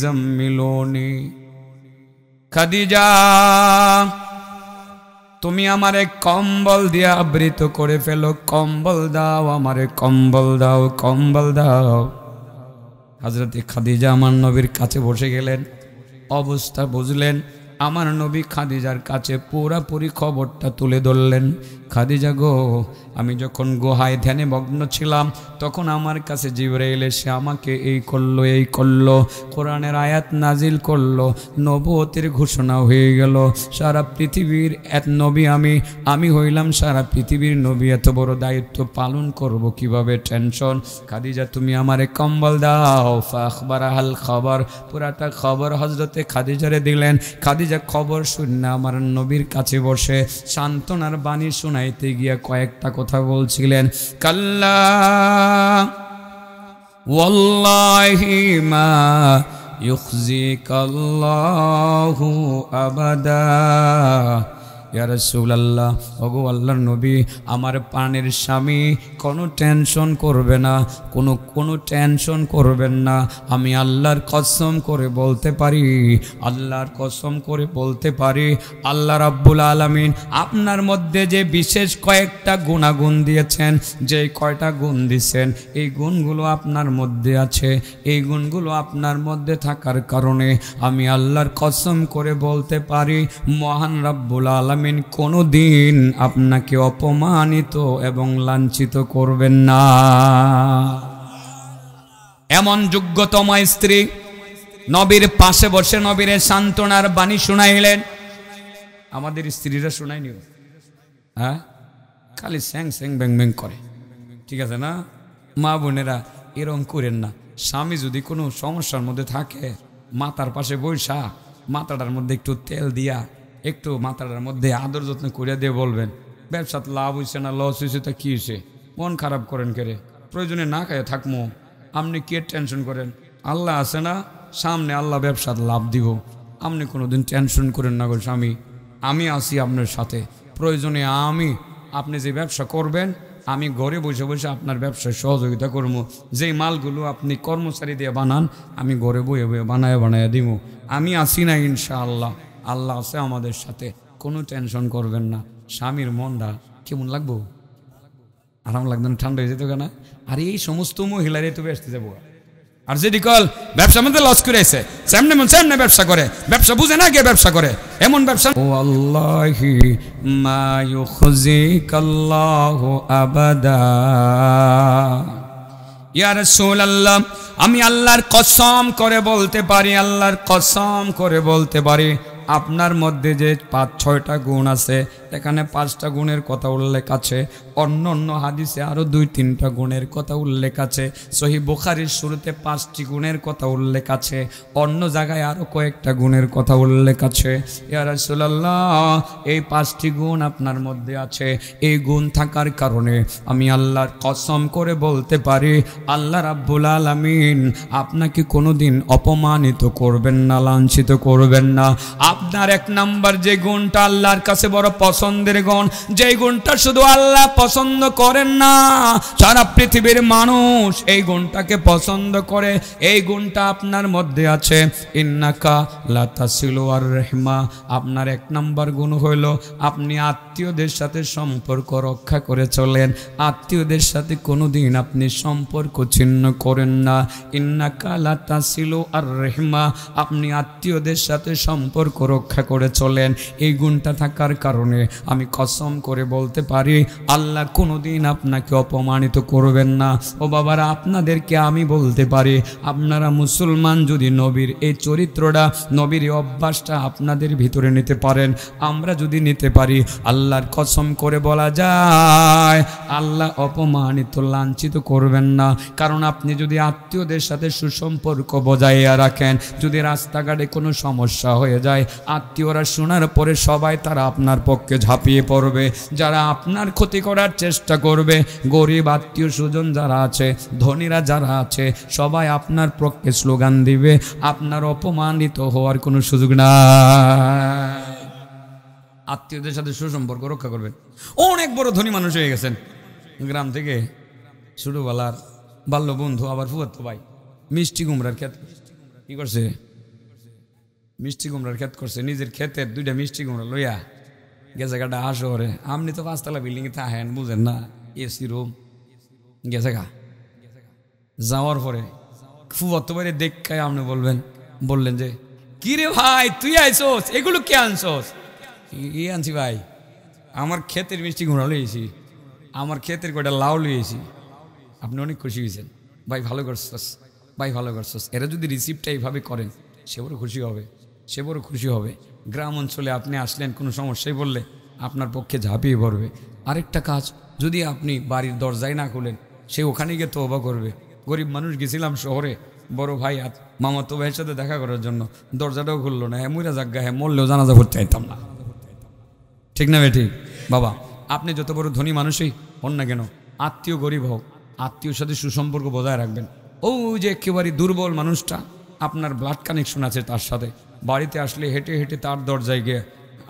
জাম্মিলুনি, খাদিজা তুমি আমারে কম্বল দিয়া আবৃত করে ফেলো, কম্বল দাও আমারে, কম্বল দাও, কম্বল দাও। হযরতে খাদিজা আমার নবীর কাছে বসে গেলেন, অবস্থা বুঝলেন। আমার নবী খাদিজার কাছে পুরাপুরি খবরটা তুলে ধরলেন। খাদিজা গো, আমি যখন গুহায় ধ্যানে মগ্ন ছিলাম, তখন আমার কাছে জিবরাইল এসে আমাকে এই করলো, এই করলো, কোরআনের আয়াত নাজিল করলো, নবুয়তের ঘোষণা হয়ে গেল। সারা পৃথিবীর এক নবী আমি হইলাম সারা পৃথিবীর নবী। এত বড় দায়িত্ব পালন করব কিভাবে? টেনশন। খাদিজা তুমি আমারে কম্বল দাও। ফাখবারাহাল খবর, পুরাটা খবর হযরতে খাদিজারে দিলেন। খাদিজা খবর শুনে আমার নবীর কাছে বসে সান্ত্বনার বাণী শোনাইতে গিয়া কয়েকটা কথা বলছিলেন। কাল্লা ওয়াল্লাহি মা ইউখজিকাল্লাহু আবাদা। ইয়া রাসূলুল্লাহ, ওগো আল্লাহর নবী, আমার প্রাণের স্বামী, কোনো টেনশন করবে না, কোনো টেনশন করবেন না। আমি আল্লাহর কসম করে বলতে পারি, আল্লাহর কসম করে বলতে পারি, আল্লাহ রাব্বুল আলামিন আপনার মধ্যে যে বিশেষ কয়েকটা গুণাগুণ দিয়েছেন, যে কয়টা গুণ দিয়েছেন, এই গুণগুলো আপনার মধ্যে আছে। এই গুণগুলো আপনার মধ্যে থাকার কারণে আমি আল্লাহর কসম করে বলতে পারি, মহান রাব্বুল আলামিন কোনো দিন আপনাকে অপমানিত এবং লাঞ্ছিত করবেন না। এমন যোগ্যতম স্ত্রী নবীর পাশে বসে নবীর সান্ত্বনার বাণী শুনাইলেন। আমাদের স্ত্রীরা শুনায়নি? হ্যাঁ, খালি স্যাং স্যাং ব্যাং ব্যাং করে, ঠিক আছে না? মা বোনেরা এরকম করেন না। স্বামী যদি কোনো সমস্যার মধ্যে থাকে, মাথার পাশে বৈশা মাথাটার মধ্যে একটু তেল দিয়া, একটু মাথাটার মধ্যে আদর যত্ন করিয়া দিয়ে বলবেন, ব্যবসাত লাভ হয়েছে না লস হয়েছে, তা কী হয়েছে, মন খারাপ করেন কেরে, প্রয়োজনে না খায় থাকবো, আপনি কে টেনশন করেন? আল্লাহ আছে না সামনে, আল্লাহ ব্যবসাত লাভ দিব, আপনি কোনোদিন টেনশন করেন না গো স্বামী, আমি আছি আপনার সাথে। প্রয়োজনে আপনি যে ব্যবসা করবেন, আমি ঘরে বসে বসে আপনার ব্যবসায় সহযোগিতা করবো। যেই মালগুলো আপনি কর্মচারী দিয়ে বানান, আমি ঘরে বয়ে বয়ে বানায় দিব। আমি আছি না ইনশাআল্লাহ, আল্লাহ আছে আমাদের সাথে, কোনো টেনশন করবেন না। স্বামীর মনটা কেমন লাগবো? আরাম লাগতো না, ঠান্ডা হয়ে যেত কেনা। আর এই সমস্ত মহিলারই তো ব্যস্ত যাবো। আর যেটি কল ব্যবসার মধ্যে লস করেছে, সেমনে ব্যবসা করে, ব্যবসা বুঝে না কে ব্যবসা করে, এমন ব্যবসা। ও আল্লাহি মা ইউখজিকাল্লাহু আবাদা। ইয়া রাসূলুল্লাহ, আমি আল্লাহর কসম করে বলতে পারি, আল্লাহর কসম করে বলতে পারি, আপনার মধ্যে যে ৫-৬টা গুণ আছে, এখানে 5টা গুণের কথা উল্লেখ আছে, অন্য অন্য হাদিসে আরও 2-3টা গুণের কথা উল্লেখ আছে। সহিহ বুখারীর শুরুতে 5টি গুণের কথা উল্লেখ আছে, অন্য জায়গায় আরও কয়েকটা গুণের কথা উল্লেখ আছে। ইয়া রাসূলুল্লাহ, এই 5টি গুণ আপনার মধ্যে আছে। এই গুণ থাকার কারণে আমি আল্লাহর কসম করে বলতে পারি, আল্লাহ রাব্বুল আলামিন আপনাকে কোনোদিন অপমানিত করবেন না, লাঞ্ছিত করবেন না। আপনার 1 নাম্বার যে গুণটা আল্লাহর কাছে বড় পছন্দের গুণ, যে গুণটা শুধু আল্লাহ পছন্দ করেন না, সারা পৃথিবীর মানুষ এই গুণটাকে পছন্দ করে, এই গুণটা আপনার মধ্যে আছে। ইন্নাকা লাতাসিলু আর রহমা। আপনার 1 নাম্বার গুণ হইল আপনি আত্মীয়দের সাথে সম্পর্ক রক্ষা করে চলেন, আত্মীয়দের সাথে কোনোদিন আপনি সম্পর্ক ছিন্ন করেন না। ইন্নাকা লাতাসিলু আর রহমা, আপনি আত্মীয়দের সাথে সম্পর্ক রক্ষা করে চলেন। এই গুণটা থাকার কারণে আমি কসম করে বলতে পারি, আল্লাহ কোনোদিন আপনাকে অপমানিত করবেন না। ও বাবারা, আপনাদেরকে আমি বলতে পারি, আপনারা মুসলমান যদি নবীর এই চরিত্রটা, নবীর এই অভ্যাসটা আপনাদের ভিতরে নিতে পারেন, আমরা যদি নিতে পারি, আল্লাহর কসম করে বলা যায় আল্লাহ অপমানিত লাঞ্ছিত করবেন না। কারণ আপনি যদি আত্মীয়দের সাথে সুসম্পর্ক বজায় রাখেন, যদি রাস্তাঘাটে কোনো সমস্যা হয়ে যায়, আত্মীয়রা শোনার পরে সবাই তারা আপনার পক্ষে ঝাঁপিয়ে পড়বে, যারা আপনার ক্ষতি করার চেষ্টা করবে, গরিব আত্মীয় স্বজন যারা আছে, ধনীরা যারা আছে, সবাই আপনার পক্ষে স্লোগান দিবে, আপনার অপমানিত হওয়ার কোনো সুযোগ নাই। আত্মীয়দের সাথে সুসম্পর্ক রক্ষা করবেন। অনেক বড় ধনী মানুষ হয়ে গেছেন, গ্রাম থেকে ছোটবেলার বাল্য বন্ধু, আবার ফুয়াতো ভাই মিষ্টি কুমড়ার ক্ষেত কি করছে, মিষ্টি কুমড়ার ক্ষেত করছে, নিজের ক্ষেতের 2টা মিষ্টি কুমড়া লইয়া গেছে গাটা শহরে। আপনি তো 5তলা বিল্ডিংয়ে থাকেন, বুঝেন না, এসি রুম গেছে গা। যাওয়ার পরে ফুয়াতো ভাইরে দেখায় আপনি বললেন যে, কি রে ভাই তুই আইসোস, এগুলো কে আনছোস? আনছি ভাই, আমার ক্ষেতের মিষ্টি কুমড়া লইয়েছি, আমার ক্ষেতের কয়টা লাউ লইয়েছি। আপনি অনেক খুশি হয়েছেন, ভাই ভালো করছস, ভাই ভালো করছস। এরা যদি রিসিপ্টটা এইভাবে করেন, সে বড় খুশি হবে, সে বড় খুশি হবে। গ্রাম অঞ্চলে আপনি আসলেন, কোনো সমস্যাই বললে আপনার পক্ষে ঝাঁপিয়ে পড়বে। আরেকটা কাজ, যদি আপনি বাড়ির দরজায় না খুলেন, সে ওখানে গিয়ে তওবা করবে। গরিব মানুষ গেছিলাম শহরে, বড় ভাই আর মামাতো ভাইয়ের সাথে দেখা করার জন্য, দরজাটাও খুললো না। হ্যাঁ মুইরা জাগা, হ্যাঁ মরলেও জানাজা পড়তে আইতাম না। ঠিক না বেঠিক? বাবা, আপনি যত বড় ধনী মানুষই হন না কেন, আত্মীয় গরিব হোক, আত্মীয়র সাথে সুসম্পর্ক বজায় রাখবেন। ও যে একেবারে দুর্বল মানুষটা, আপনার ব্লাড কানেকশন আছে তার সাথে, বাড়িতে আসলে হেঁটে হেঁটে তার দরজায় গিয়ে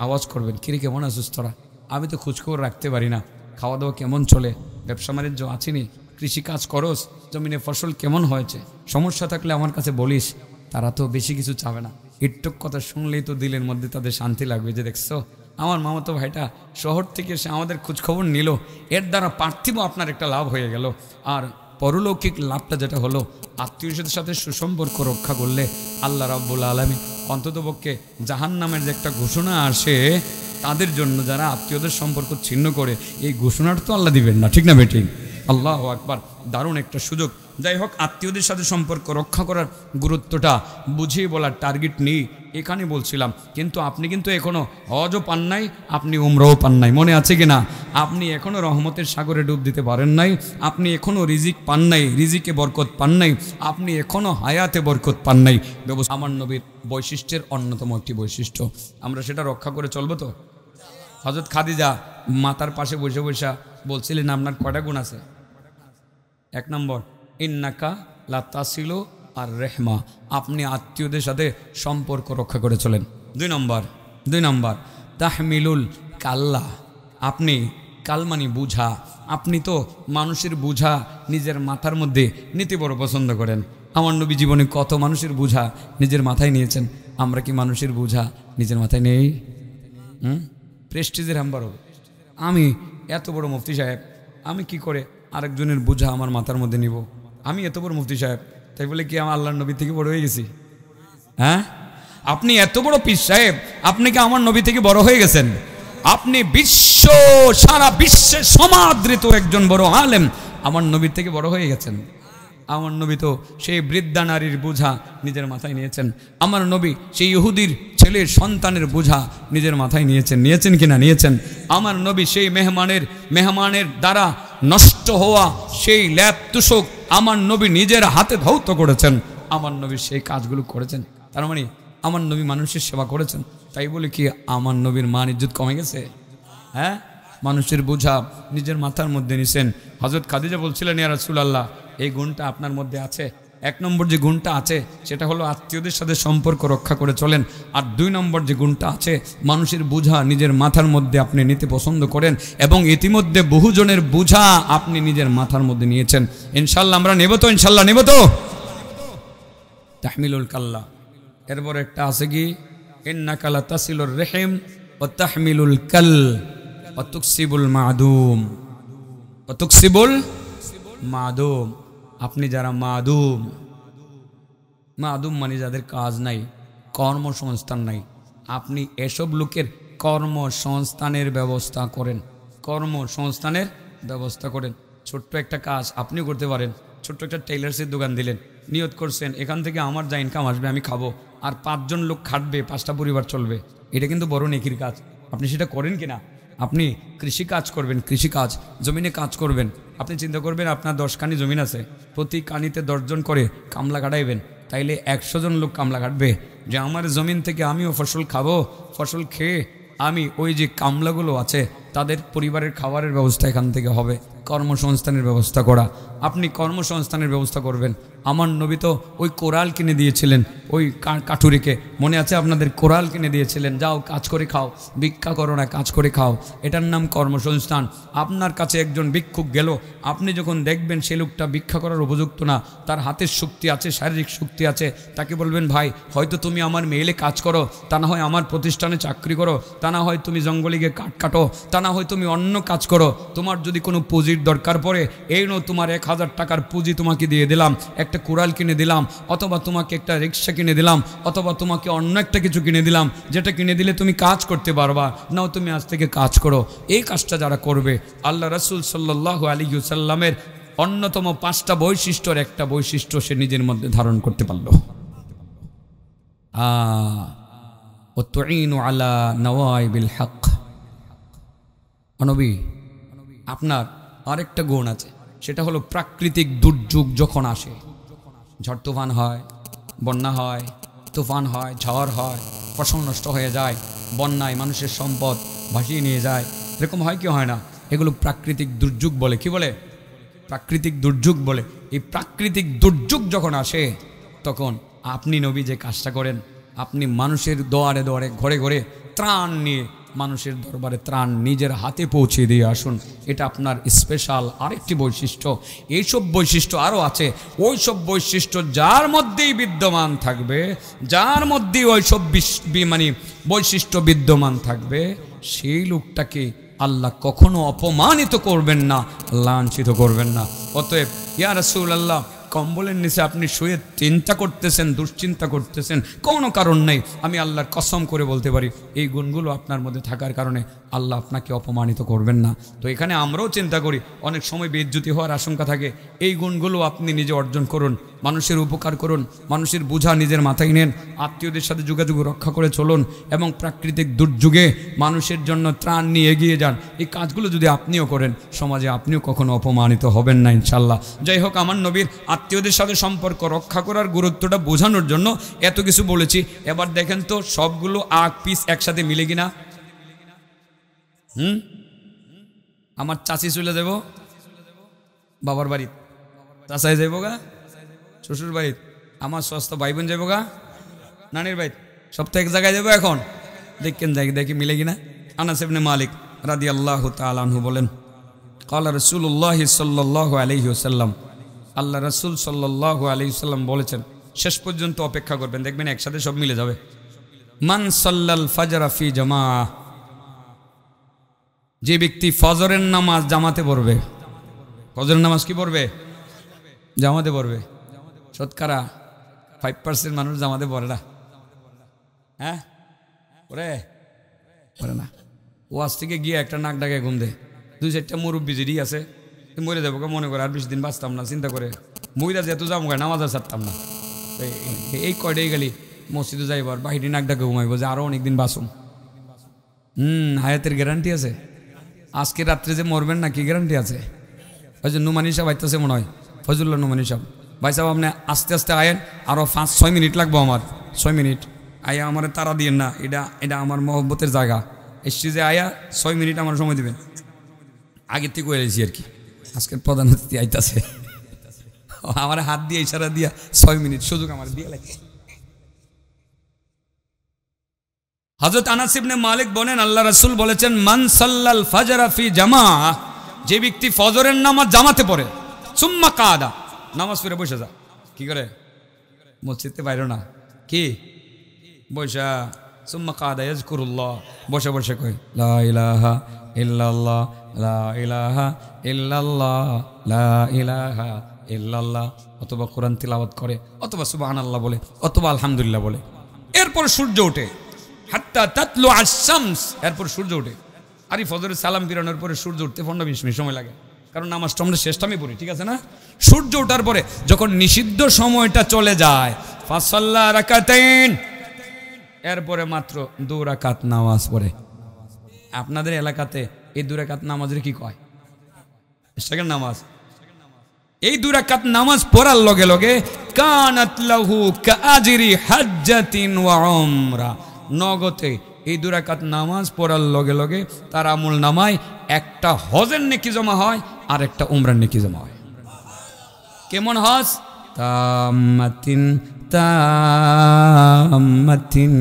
আওয়াজ করবেন, কিরে কেমন আছিস তোরা? আমি তো খোঁজখবর রাখতে পারি না, খাওয়া দাওয়া কেমন চলে, ব্যবসা বাণিজ্য আছিনি, কৃষিকাজ করস, জমিনে ফসল কেমন হয়েছে, সমস্যা থাকলে আমার কাছে বলিস। তারা তো বেশি কিছু চাবে না, একটু কথা শুনলেই তো দিলের মধ্যে তাদের শান্তি লাগবে, যে দেখছো আমার মামাতো ভাইটা শহর থেকে এসে আমাদের খোঁজখবর নিল, এর দ্বারা পার্থিব আপনার একটা লাভ হয়ে গেল। আর পরলৌকিক লাভটা যেটা হলো, আত্মীয়দের সাথে সুসম্পর্ক রক্ষা করলে আল্লাহ রাব্বুল আলামিন অন্ততপক্ষে জাহান্নামের যে একটা ঘোষণা আসে তাদের জন্য, যারা আত্মীয়দের সম্পর্ক ছিন্ন করে, এই ঘোষণাটা তো আল্লাহ দিবেন না। ঠিক না বেঠিক? আল্লাহু আকবার, দারুণ একটা সুযোগ। যাই হোক, আত্মীয়দের সাথে সম্পর্ক রক্ষা করার গুরুত্বটা বুঝিয়ে বলার টার্গেট নেই, এখানে বলছিলাম। কিন্তু আপনি কিন্তু এখনও হজও পান নাই, আপনি উমরাও পান নাই, মনে আছে কি না? আপনি এখনও রহমতের সাগরে ডুব দিতে পারেন নাই, আপনি এখনও রিজিক পান নাই, রিজিকে বরকত পান নাই, আপনি এখনও হায়াতে বরকত পান নাই। আমার নবীর বৈশিষ্ট্যের অন্যতম একটি বৈশিষ্ট্য, আমরা সেটা রক্ষা করে চলবো তো? হযরত খাদিজা মাতার পাশে বসে বসে বলছিলেন, আপনার কয়টা গুণ আছে? 1 নম্বর, ইন্নাকা লাতাসিলু আর রেহমা, আপনি আত্মীয়দের সাথে সম্পর্ক রক্ষা করে চলেন। 2 নম্বর তাহমিলুল কাল্লা, আপনি কালমানি বুঝা, আপনি তো মানুষের বুঝা নিজের মাথার মধ্যে নিতে বড় পছন্দ করেন। আমার নবী জীবনে কত মানুষের বুঝা নিজের মাথায় নিয়েছেন, আমরা কি মানুষের বুঝা নিজের মাথায় নেই? প্রেস্টিজের হাম্বার হবে। আমি এত বড় মুফতি সাহেব, আমি কি করে আরেকজনের বোঝা আমার মাথার মধ্যে নিব? আমি এত বড় মুফতি সাহেব, তাই বলে কি আমার আল্লাহর নবী থেকে বড় হয়ে গেছি? হ্যাঁ, আপনি এত বড় পীর সাহেব, আপনি কি আমার নবী থেকে বড় হয়ে গেছেন? আপনি সারা বিশ্বে সমাদৃত একজন বড় আলেম, আমার নবীর থেকে বড় হয়ে গেছেন। আমার নবী তো সেই বৃদ্ধা নারীর বোঝা নিজের মাথায় নিয়েছেন। আমার নবী সেই ইহুদির ছেলের সন্তানের বোঝা নিজের মাথায় নিয়েছেন কিনা? নিয়েছেন। আমার নবী সেই মেহমানের দ্বারা নষ্ট হওয়া সেই ল্যাপ তুষক আমার নবী নিজের হাতে ধৌত করেছেন। আমার নবী সেই কাজগুলো করেছেন। তার মানে আমার নবী মানুষের সেবা করেছেন। তাই বলে কি আমার নবীর মান ইজ্জত কমে গেছে? হ্যাঁ, মানুষের বোঝা নিজের মাথার মধ্যে নিছেন। হযরত খাদিজা বলছিলেন, ইয়া রাসূলুল্লাহ, এই গুণটা আপনার মধ্যে আছে। 1 নম্বর যে গুণটা আছে সেটা হলো আত্মীয়দের সাথে সম্পর্ক রক্ষা করে চলেন। আর 2 নম্বর যে গুণটা আছে, মানুষের বোঝা নিজের মাথার মধ্যে আপনি নিতে পছন্দ করেন, এবং ইতিমধ্যে বহুজনের বোঝা আপনি নিজের মাথার মধ্যে নিয়েছেন। ইনশাল্লাহ আমরা নেব তো? ইনশাল্লাহ নেব তো? তাহমিলুল কাল্লা, এরপর একটা আছে কি, ইন্নাকা লা তাসিলুর রহিম ওয়া তাহমিলুল কাল ওয়া তুকসিবুল মাদুম। ওয়া তুকসিবুল মাদুম, আপনি যারা মাদুম মানে যাদের কাজ নাই, কর্মসংস্থান নাই, আপনি এসব লোকের কর্মসংস্থানের ব্যবস্থা করেন। কর্মসংস্থানের ব্যবস্থা করেন। ছোট্ট একটা কাজ আপনিও করতে পারেন। ছোট্ট একটা টেইলার্সের দোকান দিলেন, নিয়ত করছেন এখান থেকে আমার যা ইনকাম আসবে আমি খাবো, আর 5 জন লোক খাটবে, 5টা পরিবার চলবে। এটা কিন্তু বড় নেকির কাজ। আপনি সেটা করেন কিনা? আপনি কৃষি কাজ করবেন, কৃষিকাজ, জমিনে কাজ করবেন। আপনি চিন্তা করবেন আপনার 10 কানি জমিন আছে, প্রতি কানিতে 10 জন করে কামলা কাটাইবেন, তাইলে 100 জন লোক কামলা কাটবে। যে আমার জমিন থেকে আমিও ফসল খাবো, ফসল খেয়ে আমি ওই যে কামলাগুলো আছে তাদের পরিবারের খাবারের ব্যবস্থা এখান থেকে হবে। কর্মসংস্থানের ব্যবস্থা করা, আপনি কর্মসংস্থানের ব্যবস্থা করবেন। আমার নবী তো ওই কোরাল কিনে দিয়েছিলেন ওই কাঠুরিকে, মনে আছে আপনাদের? কোরাল কিনে দিয়েছিলেন, যাও কাজ করে খাও, ভিক্ষা করো না, কাজ করে খাও, এটার নাম কর্মসংস্থান। আপনার কাছে একজন ভিক্ষুক গেল, আপনি যখন দেখবেন সে লোকটা ভিক্ষা করার উপযুক্ত না, তার হাতের শক্তি আছে, শারীরিক শক্তি আছে, তাকে বলবেন, ভাই হয়তো তুমি আমার মেইলে কাজ করো, তা না হয় আমার প্রতিষ্ঠানে চাকরি করো, তা না হয় তুমি জঙ্গলে গিয়ে কাঠ কাটো, তা না হয় তুমি অন্য কাজ করো, তোমার যদি কোনো পুঁজির দরকার পড়ে, এই নো তোমার 1000 টাকার পুঁজি তোমাকে দিয়ে দিলাম, একটা কুড়াল কিনে দিলাম, অথবা তোমাকে একটা রিক্সা কিনে দিলাম, অথবা তোমাকে অন্য একটা কিছু কিনে দিলাম, যেটা কিনে দিলে তুমি কাজ করতে পারবা, নাও তুমি আজ থেকে কাজ করো। এই কাজটা যারা করবে, আল্লাহ রাসূল সাল্লাল্লাহু আলাইহি ওয়াসাল্লামের অন্যতম 5টা বৈশিষ্ট্যর একটা বৈশিষ্ট্য সে নিজের মধ্যে ধারণ করতে পারল। ও তুইনু আলা নওয়াইবিল হক। নবী, আপনার আরেকটা গুণ আছে, সেটা হলো প্রাকৃতিক দুর্যোগ যখন আসে, ঝড় তুফান হয়, বন্যা হয়, তুফান হয়, ঝড় হয়, ফসল নষ্ট হয়ে যায়, বন্যায় মানুষের সম্পদ ভাসিয়ে নিয়ে যায়, এরকম হয় কি হয় না? এগুলো প্রাকৃতিক দুর্যোগ বলে। কি বলে? প্রাকৃতিক দুর্যোগ বলে। এই প্রাকৃতিক দুর্যোগ যখন আসে তখন আপনি নবী যে কাজটা করেন, আপনি মানুষের দুয়ারে দুয়ারে, ঘরে ঘরে ত্রাণ নিয়ে মানুষের দরবারে ত্রাণ নিজের হাতে পৌঁছে দিয়ে আসুন। এটা আপনার স্পেশাল আরেকটি বৈশিষ্ট্য। এইসব বৈশিষ্ট্য আরও আছে। ওই সব বৈশিষ্ট্য যার মধ্যেই বিদ্যমান থাকবে, যার মধ্যেই ওইসব বৈশিষ্ট্য বিদ্যমান থাকবে, সেই লোকটাকে আল্লাহ কখনো অপমানিত করবেন না, লাঞ্ছিত করবেন না। অতএব ইয়া রাসূলুল্লাহ, কম্বলের নিচে আপনি শুয়ে চিন্তা করতেছেন, দুশ্চিন্তা করতেছেন, কোনো কারণ নেই। আমি আল্লাহর কসম করে বলতে পারি, এই গুণগুলো আপনার মধ্যে থাকার কারণে আল্লাহ আপনাকে অপমানিত করবেন না। তো এখানে আমরাও চিন্তা করি, অনেক সময় বেইজ্জতি হওয়ার আশঙ্কা থাকে। এই গুণগুলো আপনি নিজে অর্জন করুন, মানুষের উপকার করুন, মানুষের বোঝা নিজের মাথায় নেন, আত্মীয়দের সাথে যোগাযোগ রক্ষা করে চলুন, এবং প্রাকৃতিক দুর্যোগে মানুষের জন্য ত্রাণ নিয়ে এগিয়ে যান। এই কাজগুলো যদি আপনিও করেন, সমাজে আপনিও কখনো অপমানিত হবেন না ইনশাল্লাহ। যাই হোক, আমার নবীর আত্মীয়দের সাথে সম্পর্ক রক্ষা করার গুরুত্বটা বোঝানোর জন্য এত কিছু বলেছি। এবার দেখেন তো সবগুলো আগ পিস একসাথে মিলে কিনা। আমার চাচি চলে যাব বাবার বাড়ি, চাচাই যাইব গা শ্বশুর বাড়ি, আমার সস্তা ভাই বোন যাইব গা নানির বাড়ি, সব তো এক জায়গায় যাবো। এখন দেখেন দেখি মিলে কিনা। আনাস ইবনে মালিক রাদিয়াল্লাহু তাআলা আনহু বলেন, ক্বালা রাসূলুল্লাহ সাল্লাল্লাহু আলাইহি ওয়াসাল্লাম, আল্লাহ রাসূল সাল্লাল্লাহু আলাইহি ওয়াসাল্লাম বলেছেন, শেষ পর্যন্ত অপেক্ষা করবেন, দেখবেন একসাথে সব মিলে যাবে। মান সাল্লাল ফাজরা ফি জামাআহ, যে ব্যক্তি ফজরের নামাজ জামাতে পড়বে, ফজরের নামাজ কি পড়বে? জামাতে পড়বে। শতকরা 5% মানুষ জামাতে পড়ে না। হ্যাঁ পড়ে পড়ে না। ওয়াজ থেকে গিয়ে একটা নাক ডাকে ঘুম দে, 2-4টা মুরব্বী যদি আছে মরে যাবো মনে করে, আর বেশি দিন বাঁচতাম না চিন্তা করে, মহিলা যেহেতু যাবো নামাজ আর ছাড়তাম না, এই কয়টাই গেলি মসজিদে যাইবার বাহিনী নাক ডাকে ঘুমাইবো যে আরো অনেকদিন বাঁচুম। হায়াতের গ্যারান্টি আছে। আজকে রাত্রে যে মরবেন না কি গ্যারান্টি আছে? ওই যে নুমানি সাহেব আইতেছে মনে হয়, ফজলুল্লাহ নুমানি সাহেব। ভাই সাহেব আপনি আস্তে আস্তে আয়েন, আরো 5-6 মিনিট লাগবো আমার, 6 মিনিট আয়া আমার তারা দিয়েন না, এটা আমার মহব্বতের জায়গা। এসছি যে আয়া 6 মিনিট আমার সময় দিবেন, আগের থেকে এসেছি আর কি। আজকের প্রধান অতিথি আইতাছে, আমার হাত দিয়ে ইশারা দিয়া 6 মিনিট সুযোগ আমার দিয়ে লাগে। হযরত আনাস ইবনে মালিক বলেন আল্লাহ রাসূল বলেছেন, মান সাল্লাল ফাজরা ফি জামাআহ, যে ব্যক্তি ফজরের নামাজ জামাতে পড়ে, সুম্মা কাদা, নামাজ পড়ে বসে যা, কি করে? মসজিদে বাইরে না, কি বসা, সুম্মা কাদা ইয়াজকুরুল্লাহ, বসে বসে কই লা ইলাহা ইল্লাল্লাহ, লা ইলাহা ইল্লাল্লাহ, লা ইলাহা ইল্লাল্লাহ, অথবা কোরআন তিলাওয়াত করে, অথবা সুবহানাল্লাহ বলে, অথবা আলহামদুলিল্লাহ বলে। এরপর সূর্য ওঠে, হাত্তা তাতলু আশ-শামস, এরপর সূর্য ওঠে। আর এই ফজরের সালাম ফিরানোর পরে সূর্য উঠতে 15-20 মিনিট সময় লাগে, কারণ নামাজটা আমরা শেষ টাইমে পড়ি, ঠিক আছে না? সূর্য ওঠার পরে যখন নিষিদ্ধ সময়টা চলে যায়, ফাসাল্লা রাকাতাইন, এরপরে মাত্র 2 রাকাত নামাজ পড়ে। আপনাদের এলাকাতে এই 2 রাকাত নামাজের কি কয়? ইশরাকের নামাজ। এই 2 রাকাত নামাজ পড়ার লগে লগে কানাত লাহু কাআজরি হাজ্জাতিন ওয়া উমরা, নগদে এই 2 রাকাত নামাজ পড়ার লগে লগে তার আমল নামায় একটা হজের নেকি জমা হয় আর একটা উমরার নেকি জমা হয়। কেমন হজ? তাম্মাতিন তাম্মাতিন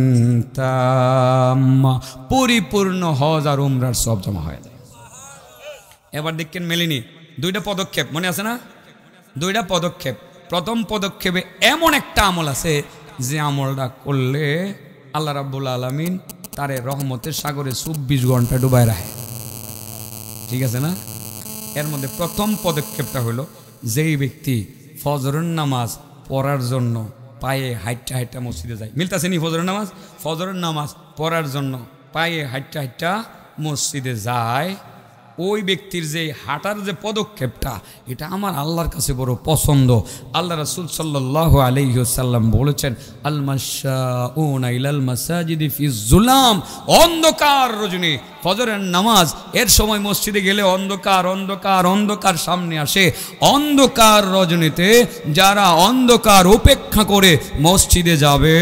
তাম্মা, পরিপূর্ণ হজ আর উমরার সব জমা হয়ে যায়। এবার দেখেন মেলেনি 2টা পদক্ষেপ মনে আছে না? 2টা পদক্ষেপ। প্রথম পদক্ষেপে এমন একটা আমল আছে যে আমলটা করলে আল্লাহ রাব্বুল আলামিন তারে রহমতের সাগরে 24 ঘন্টা ডুবায় রাখে, ঠিক আছে না? এর মধ্যে প্রথম পদক্ষেপটা হলো, যেই ব্যক্তি ফজরের নামাজ পড়ার জন্য পায়ে হাইটটা হাইটটা মসজিদে যায়, মিলতাছে নি? ফজরের নামাজ, ফজরের নামাজ পড়ার জন্য পায়ে হাইটটা হাইটটা মসজিদে যায়, ওই ব্যক্তির যে হাঁটার যে পদক্ষেপটা, এটা আমার আল্লাহর কাছে বড় পছন্দ। আল্লাহ রাসূল সাল্লাল্লাহু আলাইহি ওয়াসাল্লাম বলেছেন, আল মাশাউনা ইলাল মাসাজিদি ফি যুলাম, অন্ধকার রজনী ফজরের নামাজ এর সময় মসজিদে গেলে অন্ধকার অন্ধকার অন্ধকার সামনে আসে। অন্ধকার রজনীতে যারা অন্ধকার উপেক্ষা করে মসজিদে যাবে,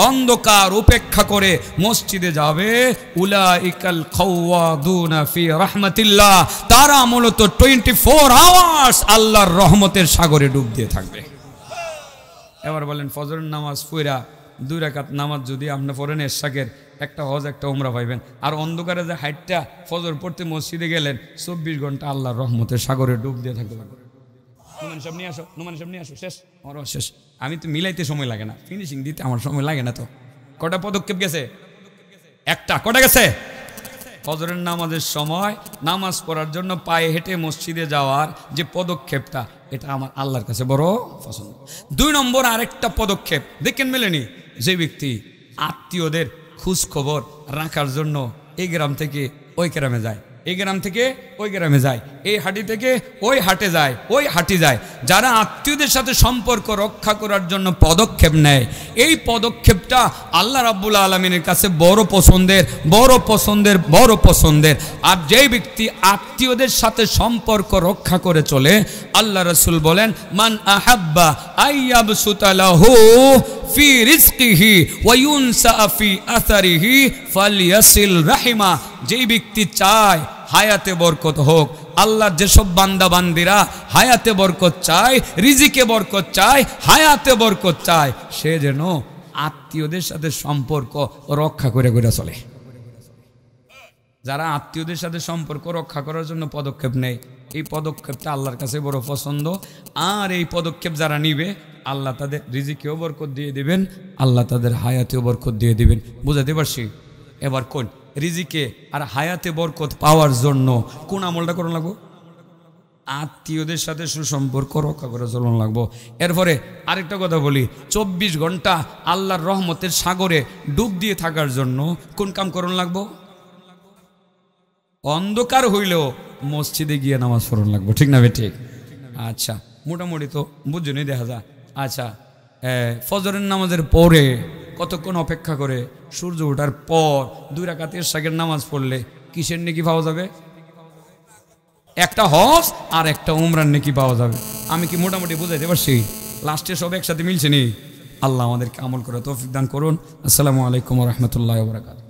অন্ধকার উপেক্ষা করে মসজিদে যাবে, উলাইকাল খাওয়াদুনা ফি রাহমাতিল্লাহ, তারা মূলত 24 আওয়ার্স আল্লাহর রহমতের সাগরে ডুব দিয়ে থাকবে। এবার বলেন ফজরের নামাজ পড়া 2 রাকাত নামাজ যদি আপনি পড়েন এরশাকের, একটা হজ একটা উমরা পাইবেন। আর অন্ধকারে যে হাইটটা ফজর পড়তে মসজিদে গেলেন, 24 ঘন্টা আল্লাহর রহমতের সাগরে ডুব দিয়ে থাকতে পারবেন। নুমান সাহেব নিয়ে আসো, নুমান সাহেব নিয়ে আসো, শেষ, আমারও শেষ। আমি তো মিলাইতে সময় লাগে না, ফিনিশিং দিতে আমার সময় লাগে না। তো কটা পদক্ষেপ গেছে? একটা। কটা গেছে? ফজরের নামাজের সময় নামাজ পড়ার জন্য পায়ে হেঁটে মসজিদে যাওয়ার যে পদক্ষেপটা, এটা আমার আল্লাহর কাছে বড় পছন্দ। 2 নম্বর আরেকটা পদক্ষেপ দেখেন মেলেনি, যে ব্যক্তি আত্মীয়দের খোঁজ খবর রাখার জন্য এই গ্রাম থেকে ওই গ্রামে যায়, এই গ্রাম থেকে ওই গ্রামে যায়, এই হাটি থেকে ওই হাটে যায়, ওই হাটি যায়, যারা আত্মীয়দের সাথে সম্পর্ক রক্ষা করার জন্য পদক্ষেপ নেয়, এই পদক্ষেপটা আল্লাহ রাব্বুল আলামিনের কাছে বড় পছন্দের, বড় পছন্দের, বড় পছন্দের। আর যেই ব্যক্তি আত্মীয়দের সাথে সম্পর্ক রক্ষা করে চলে, আল্লাহ রাসূল বলেন, মান আহাব্বা আইয়াবসুতা লাহু ফি রিজকিহি ওয়া ইউনসা ফি আসারিহি ফালইয়াসিল রাহিমা, যেই ব্যক্তি চায় হায়াতে বরকত হোক, আল্লাহর যেসব বান্দা বান্দিরা হায়াতে বরকত চায়, রিজিকে বরকত চায়, হায়াতে বরকত চায়, সে যেন আত্মীয়দের সাথে সম্পর্ক রক্ষা করে করে চলে। যারা আত্মীয়দের সাথে সম্পর্ক রক্ষা করার জন্য পদক্ষেপ নেয়, এই পদক্ষেপটা আল্লাহর কাছে বড় পছন্দ। আর এই পদক্ষেপ যারা নিবে, আল্লাহ তাদের রিজিকেও বরকত দিয়ে দিবেন, আল্লাহ তাদের হায়াতেও বরকত দিয়ে দিবেন। বুঝাতে পারছি? এবার কোন রিজিকে আর হায়াতে বরকত পাওয়ার জন্য কোন আমলটা করা লাগবো? আত্মীয়দের সাথে সুসম্পর্ক রক্ষা করে চলন লাগবো। এরপরে আরেকটা কথা বলি, 24 ঘন্টা আল্লাহর রহমতের সাগরে ডুব দিয়ে থাকার জন্য কোন কাম করণ লাগবো? অন্ধকার হইলেও মসজিদে গিয়ে নামাজ পড়ন লাগবো, ঠিক না ঠিক? আচ্ছা, মোটামুটি তো বুঝুনি, দেখা যায়। আচ্ছা, ফজরের নামাজের পরে কতক্ষণ অপেক্ষা করে সূর্য ওঠার পর 2 রাকাত ইশাকের নামাজ পড়লে কিসের নেকি পাওয়া যাবে? একটা হজ আর একটা উমরার নেকি পাওয়া যাবে। আমি কি মোটামুটি বুঝাইতে পারছি? লাস্টে সব একসাথে মিলছে নি? আল্লাহ আমাদেরকে আমল করে তৌফিক দান করুন। আসসালামু আলাইকুম ওয়া রাহমাতুল্লাহি ওয়া বারাকাতুহু।